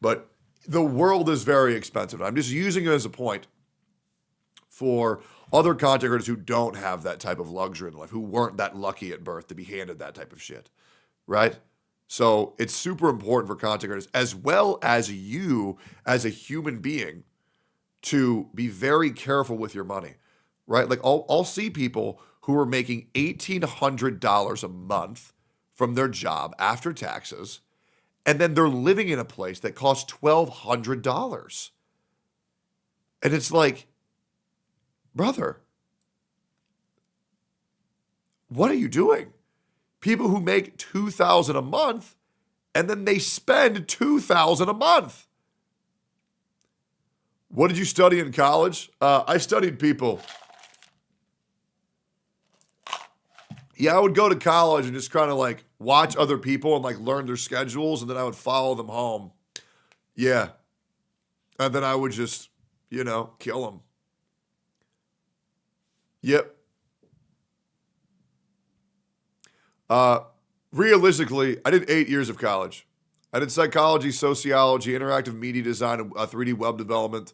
But the world is very expensive. I'm just using it as a point for other content creators who don't have that type of luxury in life, who weren't that lucky at birth to be handed that type of shit, right? So it's super important for content creators, as well as you as a human being, to be very careful with your money, right? Like I'll see people who are making $1,800 a month from their job after taxes, and then they're living in a place that costs $1,200. And it's like, brother, what are you doing? people who make $2,000 a month and then they spend $2,000 a month. What did you study in college? I studied people. Yeah, I would go to college and just kind of like watch other people and like learn their schedules, and then I would follow them home. Yeah. And then I would just, you know, kill them. Yep. Realistically, I did 8 years of college. I did psychology, sociology, interactive media design, and 3D web development.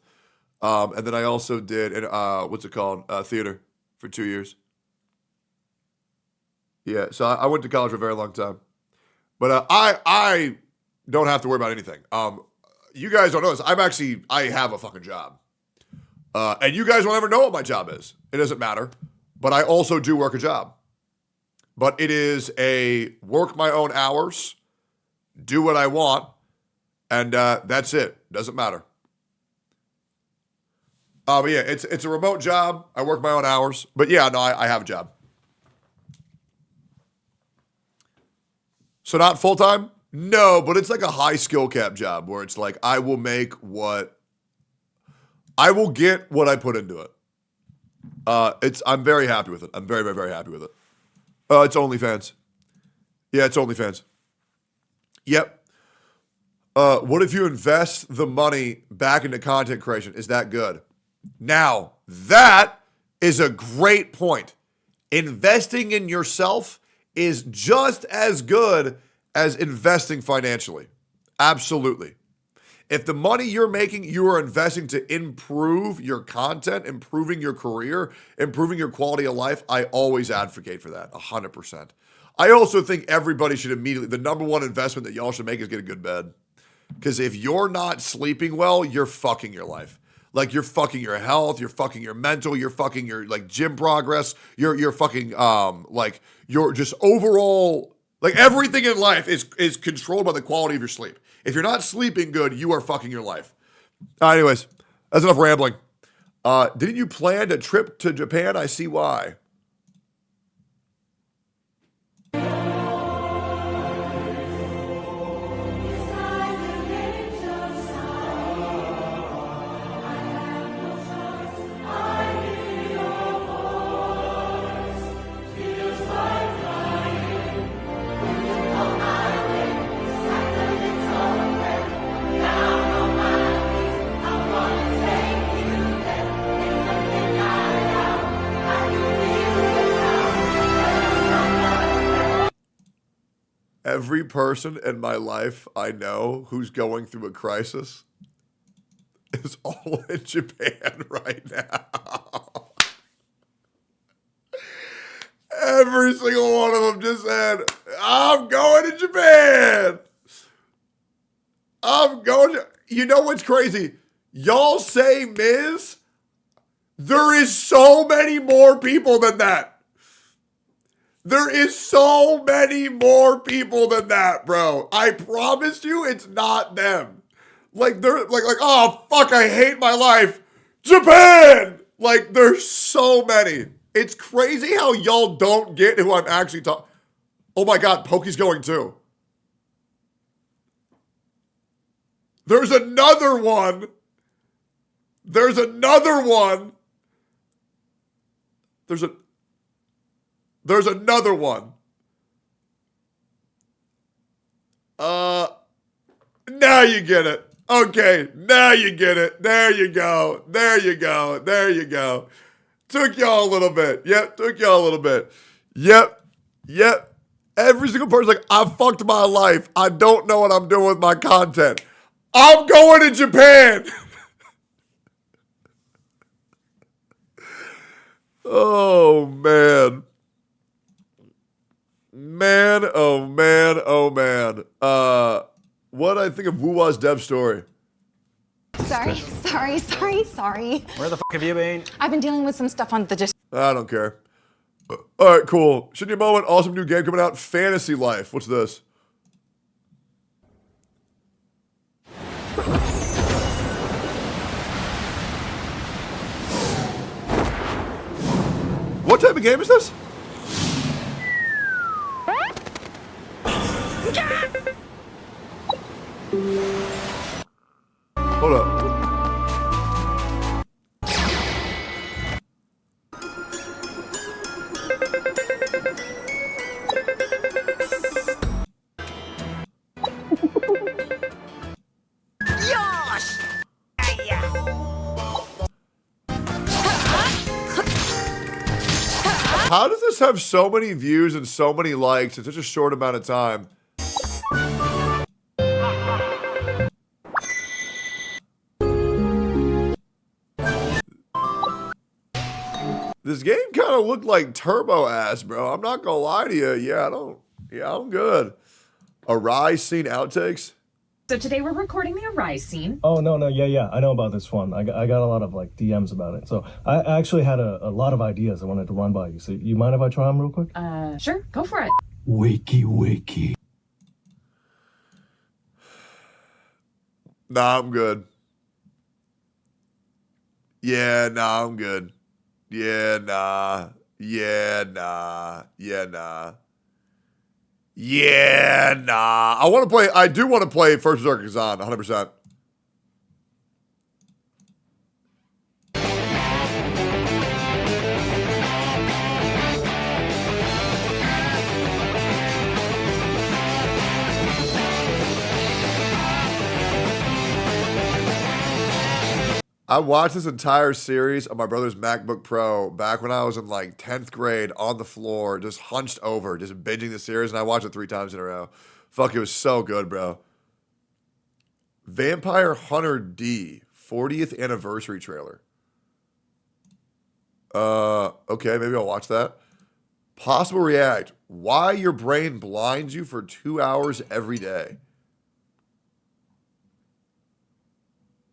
And then I also did, theater for 2 years. Yeah, so I went to college for a very long time. But I don't have to worry about anything. You guys don't know this. I have a fucking job. And you guys will never know what my job is. It doesn't matter. But I also do work a job. But it is a work my own hours, do what I want, and that's it. Doesn't matter. But yeah, it's a remote job. I work my own hours. But yeah, no, I have a job. So not full-time? No, but it's like a high skill cap job where it's like I will get what I put into it. I'm very happy with it. I'm very, very, very happy with it. It's OnlyFans. Yeah, it's OnlyFans. Yep. What if you invest the money back into content creation? Is that good? Now, that is a great point. Investing in yourself is just as good as investing financially. Absolutely. If the money you're making, you are investing to improve your content, improving your career, improving your quality of life, I always advocate for that, 100%. I also think everybody should the number one investment that y'all should make is get a good bed. Because if you're not sleeping well, you're fucking your life. Like, you're fucking your health, you're fucking your mental, you're fucking your, like, gym progress, you're fucking, like, your just overall, like, everything in life is controlled by the quality of your sleep. If you're not sleeping good, you are fucking your life. Anyways, that's enough rambling. Didn't you plan a trip to Japan? I see why. Every person in my life I know who's going through a crisis is all in Japan right now. Every single one of them just said, I'm going to Japan. I'm going to... You know what's crazy? Y'all say Miz? There is so many more people than that. There is so many more people than that, bro. I promise you it's not them. Like, they're like, oh, fuck, I hate my life. Japan! Like, there's so many. It's crazy how y'all don't get who I'm actually talking. Oh my God, Pokey's going too. There's another one. There's another one. There's another one. Now you get it. Okay, now you get it. There you go. There you go. There you go. Took y'all a little bit. Yep, took y'all a little bit. Yep. Every single person's like, I fucked my life. I don't know what I'm doing with my content. I'm going to Japan. Oh, man. Oh man. What I think of Wuwa's dev story? Sorry. Where the fuck have you been? I've been dealing with some stuff on the I don't care. All right, cool. Shouldn't you moment? Awesome new game coming out. Fantasy Life. What's this? What type of game is this? Hold up. How does this have so many views and so many likes in such a short amount of time? This game kind of looked like turbo ass, bro. I'm not gonna lie to you. Yeah, I'm good. A rise scene outtakes? So today we're recording the Arise scene. Oh, no, yeah, I know about this one. I got a lot of, like, DMs about it. So I actually had a lot of ideas I wanted to run by you. So you mind if I try them real quick? Sure, go for it. Wiki. Nah, I'm good. Yeah, nah, I'm good. Yeah, nah. Yeah, nah. Yeah, nah. Yeah, nah. I do want to play First Berserk Kazan, 100%. I watched this entire series on my brother's MacBook Pro back when I was in like 10th grade on the floor, just hunched over, just binging the series, and I watched it 3 times in a row. Fuck, it was so good, bro. Vampire Hunter D, 40th anniversary trailer. Okay, maybe I'll watch that. Possible react. Why your brain blinds you for 2 hours every day.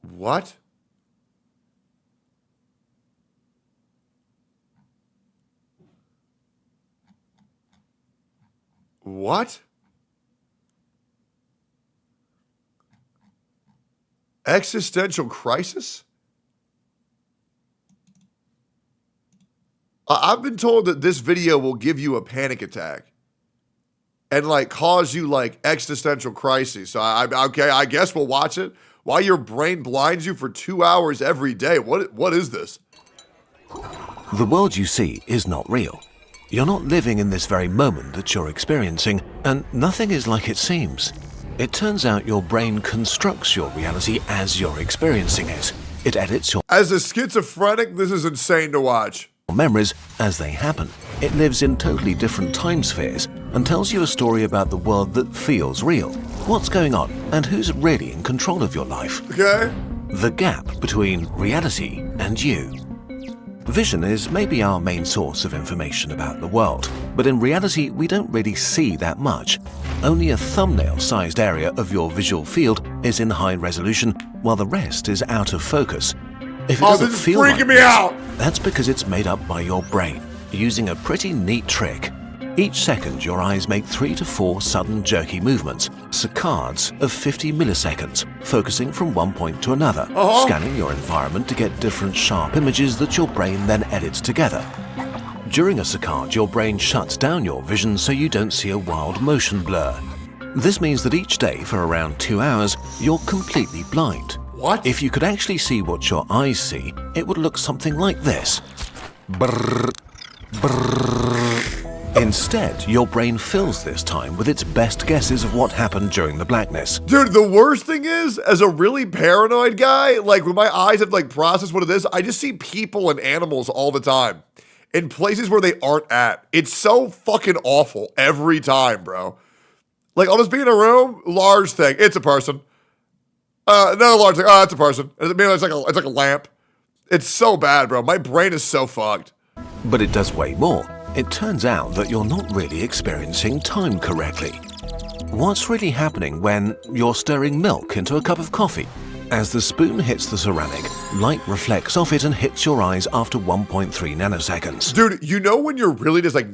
What? What? Existential crisis? I've been told that this video will give you a panic attack and like cause you like existential crises. So okay, I guess we'll watch it. Why your brain blinds you for 2 hours every day? What is this? The world you see is not real. You're not living in this very moment that you're experiencing, and nothing is like it seems. It turns out your brain constructs your reality as you're experiencing it. It edits your As a schizophrenic, this is insane to watch. Memories as they happen. It lives in totally different time spheres and tells you a story about the world that feels real. What's going on and who's really in control of your life. Okay. The gap between reality and you. Vision is maybe our main source of information about the world, but in reality we don't really see that much. Only a thumbnail-sized area of your visual field is in high resolution, while the rest is out of focus. If it doesn't this is feel freaking like me this, out. That's because it's made up by your brain, using a pretty neat trick. Each second, your eyes make 3 to 4 sudden jerky movements, saccades of 50 milliseconds, focusing from one point to another, scanning your environment to get different sharp images that your brain then edits together. During a saccade, your brain shuts down your vision so you don't see a wild motion blur. This means that each day for around 2 hours, you're completely blind. What? If you could actually see what your eyes see, it would look something like this. Brrr, brrr. Instead, your brain fills this time with its best guesses of what happened during the blackness. Dude, the worst thing is, as a really paranoid guy, like when my eyes have like processed what it is, I just see people and animals all the time in places where they aren't at. It's so fucking awful every time, bro. Like I'll just be in a room, large thing, it's a person. Another large thing, it's a person. It's like a lamp. It's so bad, bro. My brain is so fucked. But it does way more. It turns out that you're not really experiencing time correctly. What's really happening when you're stirring milk into a cup of coffee? As the spoon hits the ceramic, light reflects off it and hits your eyes after 1.3 nanoseconds. Dude, you know when you're really just like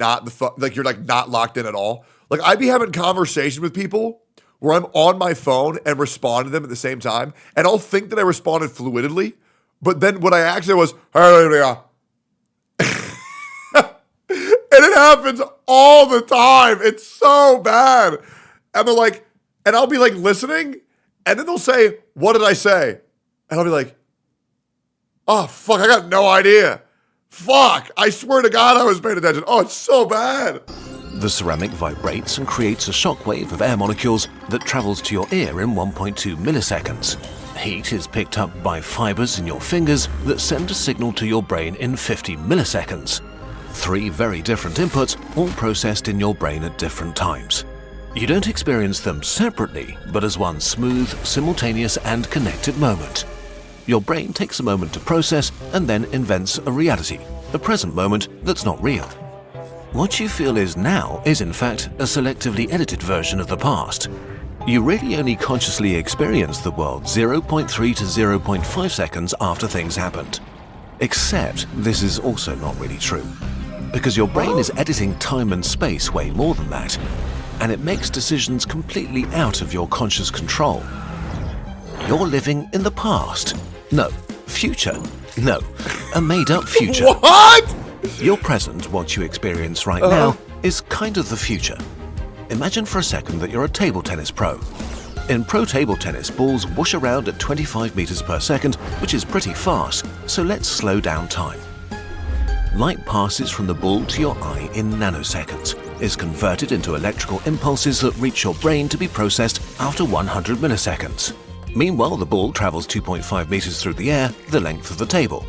you're like not locked in at all? Like I'd be having conversations with people where I'm on my phone and respond to them at the same time, and I'll think that I responded fluidly, but then what I actually was, and it happens all the time. It's so bad. And they're like, and I'll be like listening, and then they'll say, what did I say? And I'll be like, oh, fuck, I got no idea. Fuck, I swear to God I was paying attention. Oh, it's so bad. The ceramic vibrates and creates a shockwave of air molecules that travels to your ear in 1.2 milliseconds. Heat is picked up by fibers in your fingers that send a signal to your brain in 50 milliseconds. 3 very different inputs, all processed in your brain at different times. You don't experience them separately, but as one smooth, simultaneous and connected moment. Your brain takes a moment to process and then invents a reality, a present moment that's not real. What you feel is now is in fact a selectively edited version of the past. You really only consciously experience the world 0.3 to 0.5 seconds after things happened. Except this is also not really true, because your brain is editing time and space way more than that, and it makes decisions completely out of your conscious control. You're living in the past. No. Future. No. A made-up future. What? Your present, what you experience right now, is kind of the future. Imagine for a second that you're a table tennis pro. In pro table tennis, balls whoosh around at 25 meters per second, which is pretty fast, so let's slow down time. Light passes from the ball to your eye in nanoseconds, is converted into electrical impulses that reach your brain to be processed after 100 milliseconds. Meanwhile, the ball travels 2.5 meters through the air, the length of the table.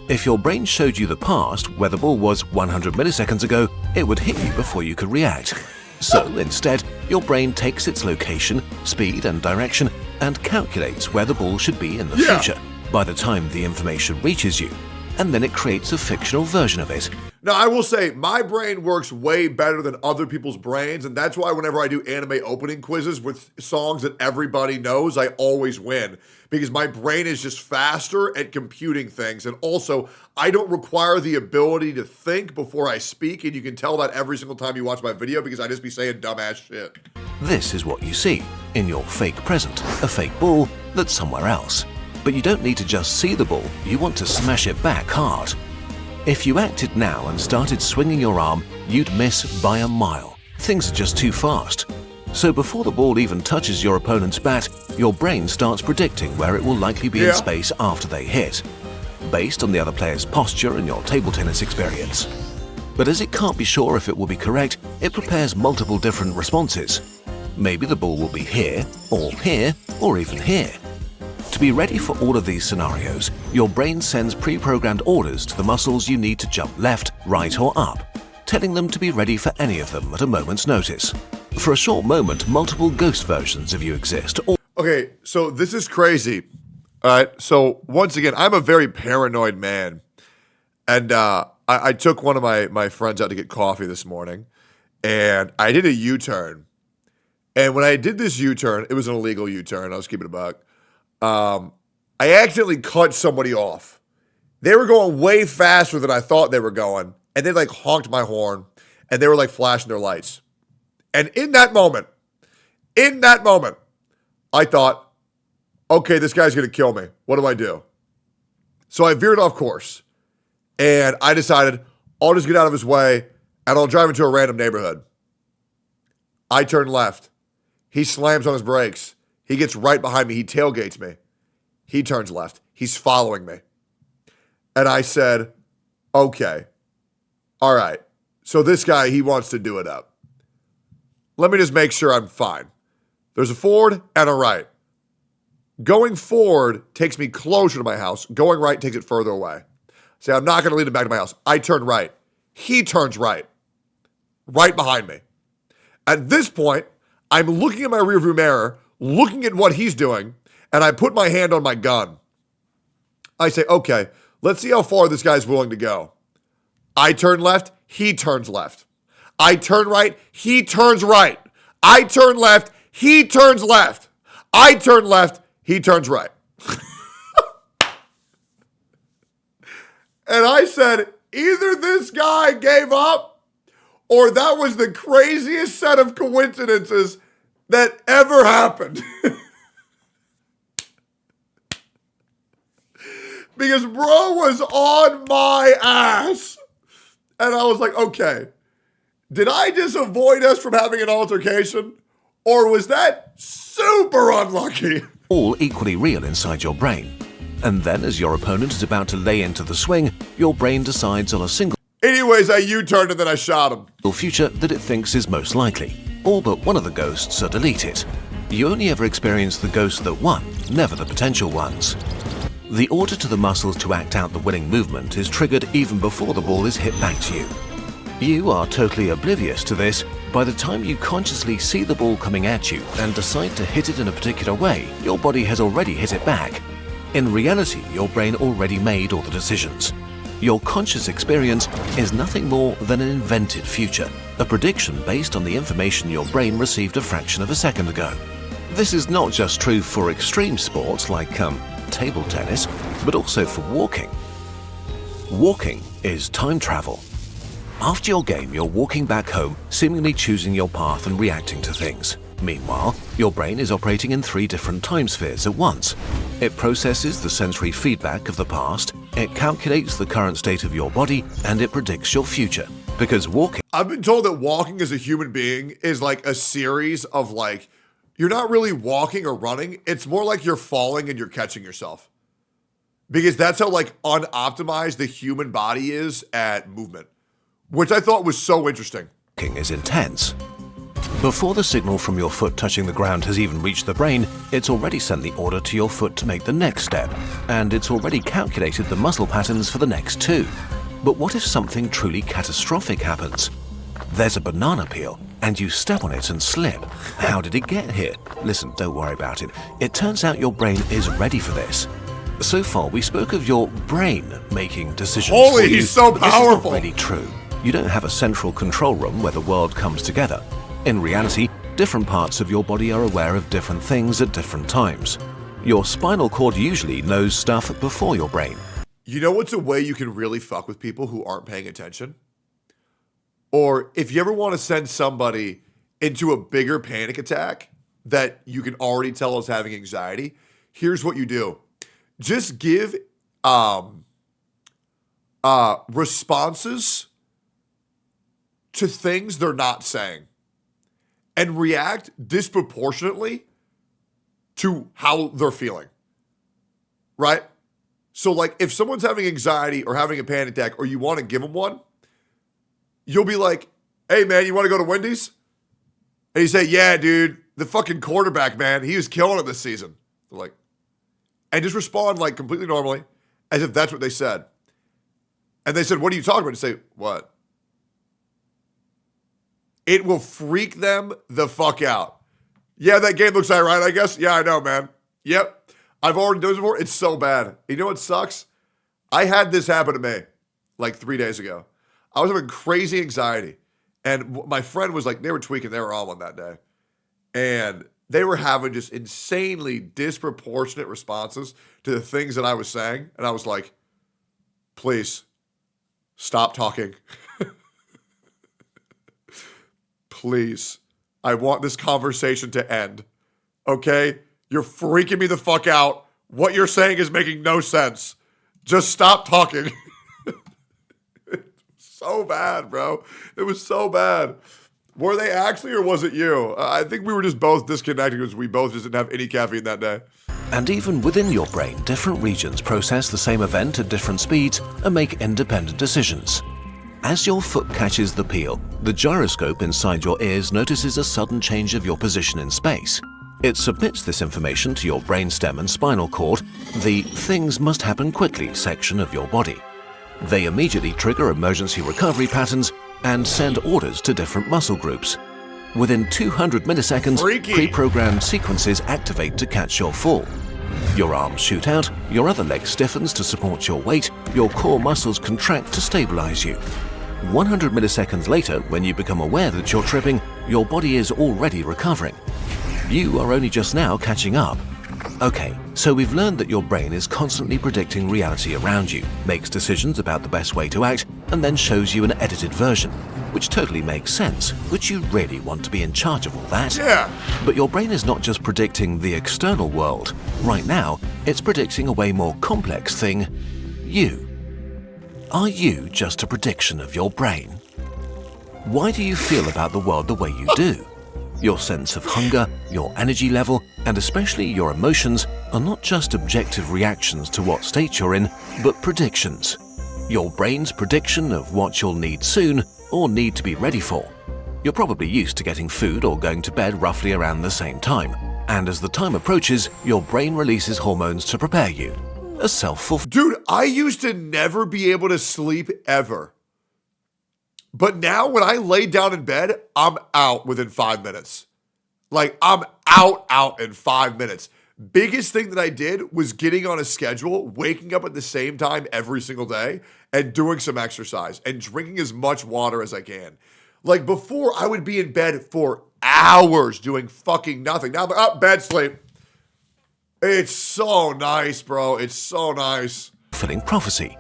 If your brain showed you the past, where the ball was 100 milliseconds ago, it would hit you before you could react. So, instead, your brain takes its location, speed and direction and calculates where the ball should be in the future by the time the information reaches you, and then it creates a fictional version of it. Now, I will say, my brain works way better than other people's brains, and that's why whenever I do anime opening quizzes with songs that everybody knows, I always win. Because my brain is just faster at computing things, and also, I don't require the ability to think before I speak, and you can tell that every single time you watch my video because I just be saying dumbass shit. This is what you see in your fake present, a fake ball that's somewhere else. But you don't need to just see the ball, you want to smash it back hard. If you acted now and started swinging your arm, you'd miss by a mile. Things are just too fast. So before the ball even touches your opponent's bat, your brain starts predicting where it will likely be in space after they hit, based on the other player's posture and your table tennis experience. But as it can't be sure if it will be correct, it prepares multiple different responses. Maybe the ball will be here, or even here. To be ready for all of these scenarios, your brain sends pre-programmed orders to the muscles you need to jump left, right or up, telling them to be ready for any of them at a moment's notice. For a short moment, multiple ghost versions of you exist. Okay, so this is crazy. All right, so once again, I'm a very paranoid man. And I took one of my friends out to get coffee this morning, and I did a U-turn. And when I did this U-turn, it was an illegal U-turn. I was keeping it a buck. I accidentally cut somebody off. They were going way faster than I thought they were going, and they like honked my horn, and they were like flashing their lights. And in that moment, I thought, okay, this guy's gonna kill me. What do I do? So I veered off course, and I decided I'll just get out of his way, and I'll drive into a random neighborhood. I turn left. He slams on his brakes. He gets right behind me. He tailgates me. He turns left. He's following me. And I said, okay, all right. So this guy, he wants to do it up. Let me just make sure I'm fine. There's a forward and a right. Going forward takes me closer to my house. Going right takes it further away. Say, I'm not going to lead him back to my house. I turn right. He turns right. Right behind me. At this point, I'm looking at my rearview mirror, looking at what he's doing, and I put my hand on my gun. I say, okay, let's see how far this guy's willing to go. I turn left, he turns left. I turn right, he turns right. I turn left, he turns left. I turn left, he turns right. And I said, either this guy gave up, or that was the craziest set of coincidences that ever happened. Because bro was on my ass. And I was like, okay, did I just avoid us from having an altercation? Or was that super unlucky? All equally real inside your brain. And then as your opponent is about to lay into the swing, your brain decides on a single Anyways, I U-turned and then I shot him. future that it thinks is most likely. All but one of the ghosts are deleted. You only ever experience the ghost that won, never the potential ones. The order to the muscles to act out the winning movement is triggered even before the ball is hit back to you. You are totally oblivious to this. By the time you consciously see the ball coming at you and decide to hit it in a particular way, your body has already hit it back. In reality, your brain already made all the decisions. Your conscious experience is nothing more than an invented future, a prediction based on the information your brain received a fraction of a second ago. This is not just true for extreme sports like table tennis, but also for walking. Walking is time travel. After your game, you're walking back home, seemingly choosing your path and reacting to things. Meanwhile, your brain is operating in 3 different time spheres at once. It processes the sensory feedback of the past, it calculates the current state of your body, and it predicts your future. Because walking... I've been told that walking as a human being is like a series of like, you're not really walking or running. It's more like you're falling and you're catching yourself. Because that's how like unoptimized the human body is at movement, which I thought was so interesting. Walking is intense. Before the signal from your foot touching the ground has even reached the brain, it's already sent the order to your foot to make the next step, and it's already calculated the muscle patterns for the next 2. But what if something truly catastrophic happens? There's a banana peel, and you step on it and slip. How did it get here? Listen, don't worry about it. It turns out your brain is ready for this. So far, we spoke of your brain making decisions. Holy, for you, he's so but this is not powerful. really true. You don't have a central control room where the world comes together. In reality, different parts of your body are aware of different things at different times. Your spinal cord usually knows stuff before your brain. You know what's a way you can really fuck with people who aren't paying attention? Or if you ever want to send somebody into a bigger panic attack that you can already tell is having anxiety, here's what you do. Just give responses to things they're not saying and react disproportionately to how they're feeling, right? So like if someone's having anxiety or having a panic attack or you want to give them one, you'll be like, hey man, you want to go to Wendy's? And you say, yeah, dude, the fucking quarterback, man, he was killing it this season. They're like, and just respond like completely normally as if that's what they said. And they said, what are you talking about? You say, what? It will freak them the fuck out. Yeah, that game looks all right, I guess. Yeah, I know, man. Yep. I've already done this before. It's so bad. You know what sucks? I had this happen to me like 3 days ago. I was having crazy anxiety. And my friend was like, they were tweaking. They were on one that day. And they were having just insanely disproportionate responses to the things that I was saying. And I was like, please, stop talking. Please, I want this conversation to end. Okay? You're freaking me the fuck out. What you're saying is making no sense. Just stop talking. So bad, bro. It was so bad. Were they actually, or was it you? I think we were just both disconnected because we both just didn't have any caffeine that day. And even within your brain, different regions process the same event at different speeds and make independent decisions. As your foot catches the peel, the gyroscope inside your ears notices a sudden change of your position in space. It submits this information to your brainstem and spinal cord, the things must happen quickly section of your body. They immediately trigger emergency recovery patterns and send orders to different muscle groups. Within 200 milliseconds, pre-programmed sequences activate to catch your fall. Your arms shoot out, your other leg stiffens to support your weight, your core muscles contract to stabilize you. 100 milliseconds later, when you become aware that you're tripping, your body is already recovering. You are only just now catching up. Okay, so we've learned that your brain is constantly predicting reality around you, makes decisions about the best way to act, and then shows you an edited version, which totally makes sense. Would you really want to be in charge of all that? Yeah. But your brain is not just predicting the external world. Right now, it's predicting a way more complex thing, you. Are you just a prediction of your brain? Why do you feel about the world the way you do? Your sense of hunger, your energy level, and especially your emotions are not just objective reactions to what state you're in, but predictions. Your brain's prediction of what you'll need soon or need to be ready for. You're probably used to getting food or going to bed roughly around the same time, and as the time approaches, your brain releases hormones to prepare you. A self-fulfilling. Dude, I used to never be able to sleep ever. But now when I lay down in bed, I'm out within 5 minutes. Like, I'm out in 5 minutes. Biggest thing that I did was getting on a schedule, waking up at the same time every single day, and doing some exercise, and drinking as much water as I can. Like, before, I would be in bed for hours doing fucking nothing. Now I'm up, bed, sleep. It's so nice, bro. It's so nice. Fulfilling prophecy.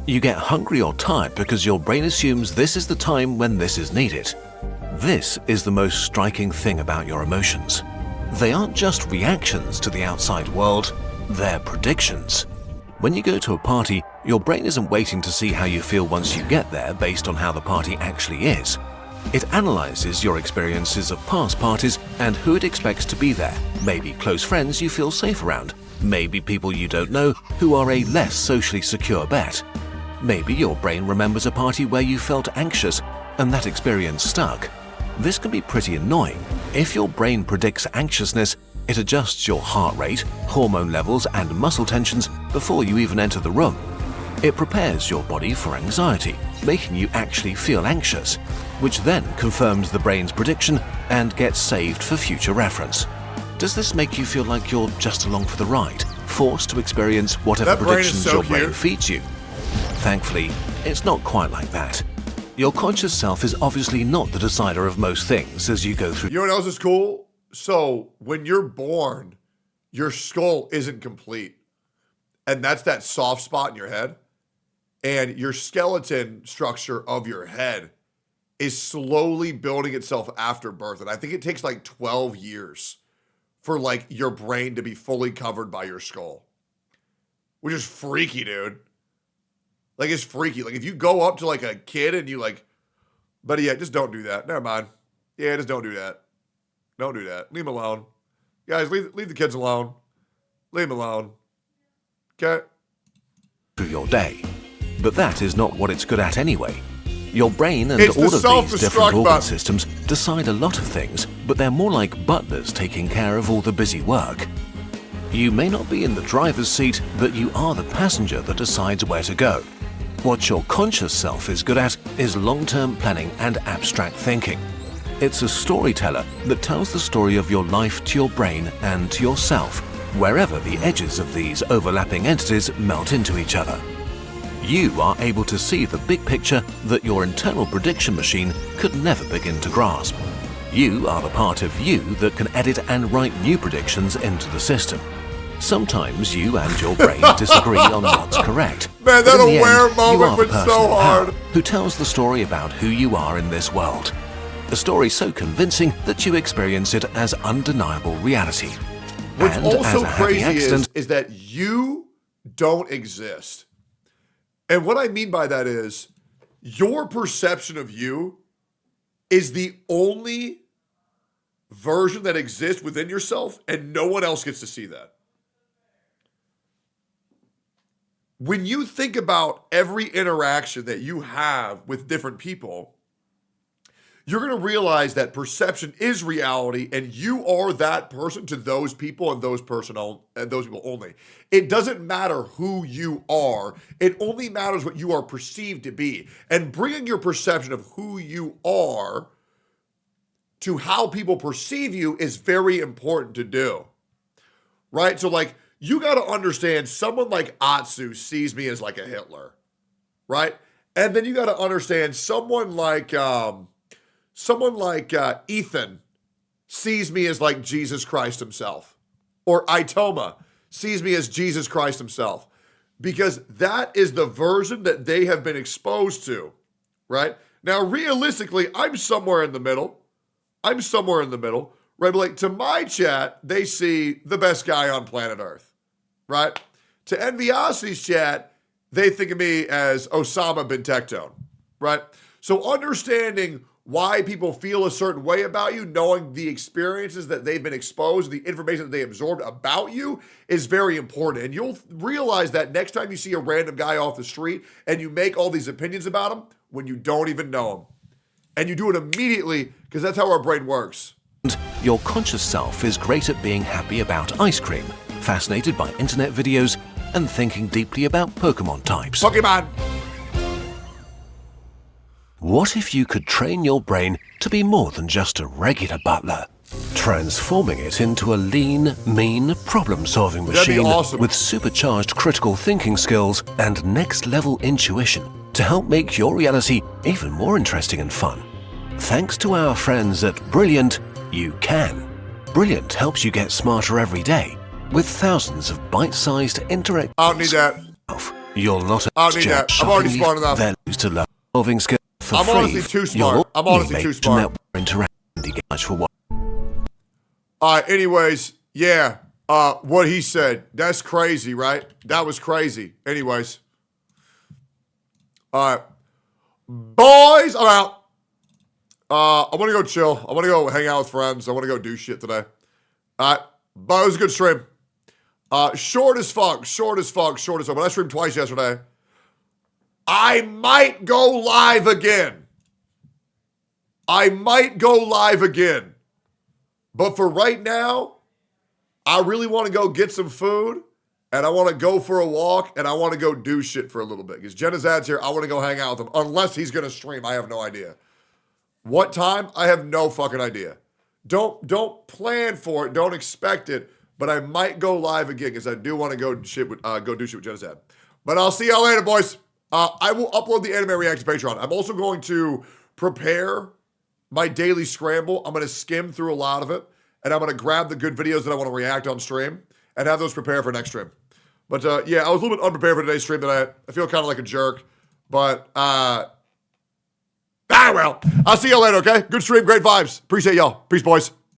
You get hungry or tired because your brain assumes this is the time when this is needed. This is the most striking thing about your emotions. They aren't just reactions to the outside world, they're predictions. When you go to a party, your brain isn't waiting to see how you feel once you get there based on how the party actually is. It analyzes your experiences of past parties and who it expects to be there. Maybe close friends you feel safe around. Maybe people you don't know who are a less socially secure bet. Maybe your brain remembers a party where you felt anxious and that experience stuck. This can be pretty annoying. If your brain predicts anxiousness, it adjusts your heart rate, hormone levels, and muscle tensions before you even enter the room. It prepares your body for anxiety, making you actually feel anxious, which then confirms the brain's prediction and gets saved for future reference. Does this make you feel like you're just along for the ride, forced to experience whatever predictions your brain feeds you? Thankfully, it's not quite like that. Your conscious self is obviously not the decider of most things as you go through. You know what else is cool? So when you're born, your skull isn't complete. And that's that soft spot in your head. And your skeleton structure of your head is slowly building itself after birth. And I think it takes like 12 years for like your brain to be fully covered by your skull. Which is freaky, dude. Like, it's freaky. Like, if you go up to like a kid and you like, buddy, yeah, just don't do that. Never mind. Yeah, just don't do that. Don't do that. Leave them alone. Guys, leave the kids alone. Leave them alone. Okay? Through your day. But that is not what it's good at anyway. Your brain and It's all the of these different organ button. systems decide a lot of things, but they're more like butlers taking care of all the busy work. You may not be in the driver's seat, but you are the passenger that decides where to go. What your conscious self is good at is long-term planning and abstract thinking. It's a storyteller that tells the story of your life to your brain and to yourself, wherever the edges of these overlapping entities melt into each other. You are able to see the big picture that your internal prediction machine could never begin to grasp. You are the part of you that can edit and write new predictions into the system. Sometimes you and your brain disagree on what's correct. Man, But that in the aware end, moment you are the was person so in power hard. who tells the story about who you are in this world. A story so convincing that you experience it as undeniable reality. What's And also as a happy crazy accident, is that you don't exist. And what I mean by that is your perception of you is the only version that exists within yourself, and no one else gets to see that. When you think about every interaction that you have with different people, you're going to realize that perception is reality, and you are that person to those people and those people only. It doesn't matter who you are. It only matters what you are perceived to be. And bringing your perception of who you are to how people perceive you is very important to do. Right? So like, you got to understand someone like Atsu sees me as like a Hitler. Right? And then you got to understand someone like Ethan sees me as like Jesus Christ himself. Or Itoma sees me as Jesus Christ himself. Because that is the version that they have been exposed to. Right? Now, realistically, I'm somewhere in the middle. Right? But like, to my chat, they see the best guy on planet Earth. Right? To Enviosity's chat, they think of me as Osama bin Tectone. Right? So understanding why people feel a certain way about you, knowing the experiences that they've been exposed, the information that they absorbed about you is very important. And you'll realize that next time you see a random guy off the street and you make all these opinions about him when you don't even know him. And you do it immediately because that's how our brain works. Your conscious self is great at being happy about ice cream, fascinated by internet videos, and thinking deeply about Pokemon types. Pokemon! What if you could train your brain to be more than just a regular butler? Transforming it into a lean, mean, problem-solving machine with supercharged critical thinking skills and next-level intuition to help make your reality even more interesting and fun. Thanks to our friends at Brilliant, you can. Brilliant helps you get smarter every day with thousands of bite-sized interactive. I don't need that. You'll not I don't need that. I'm already smart enough. Values to learn solving skills for I'm free. honestly too smart. I'm honestly too smart. Anyways, yeah. What he said. That's crazy, right? That was crazy. Anyways. All right. Boys, I'm out. I want to go chill. I want to go hang out with friends. I want to go do shit today. All right. But it was a good stream. Short as fuck. But I streamed twice yesterday. I might go live again. But for right now, I really want to go get some food, and I want to go for a walk, and I want to go do shit for a little bit. Because Jenazad's here. I want to go hang out with him. Unless he's going to stream. I have no idea. What time? I have no fucking idea. Don't plan for it. Don't expect it. But I might go live again because I do want to go do shit with Jenazad. But I'll see y'all later, boys. I will upload the anime reaction to Patreon. I'm also going to prepare my daily scramble. I'm going to skim through a lot of it, and I'm going to grab the good videos that I want to react on stream and have those prepared for next stream. But yeah, I was a little bit unprepared for today's stream tonight. I feel kind of like a jerk, but well, I'll see y'all later, okay? Good stream, great vibes. Appreciate y'all. Peace, boys.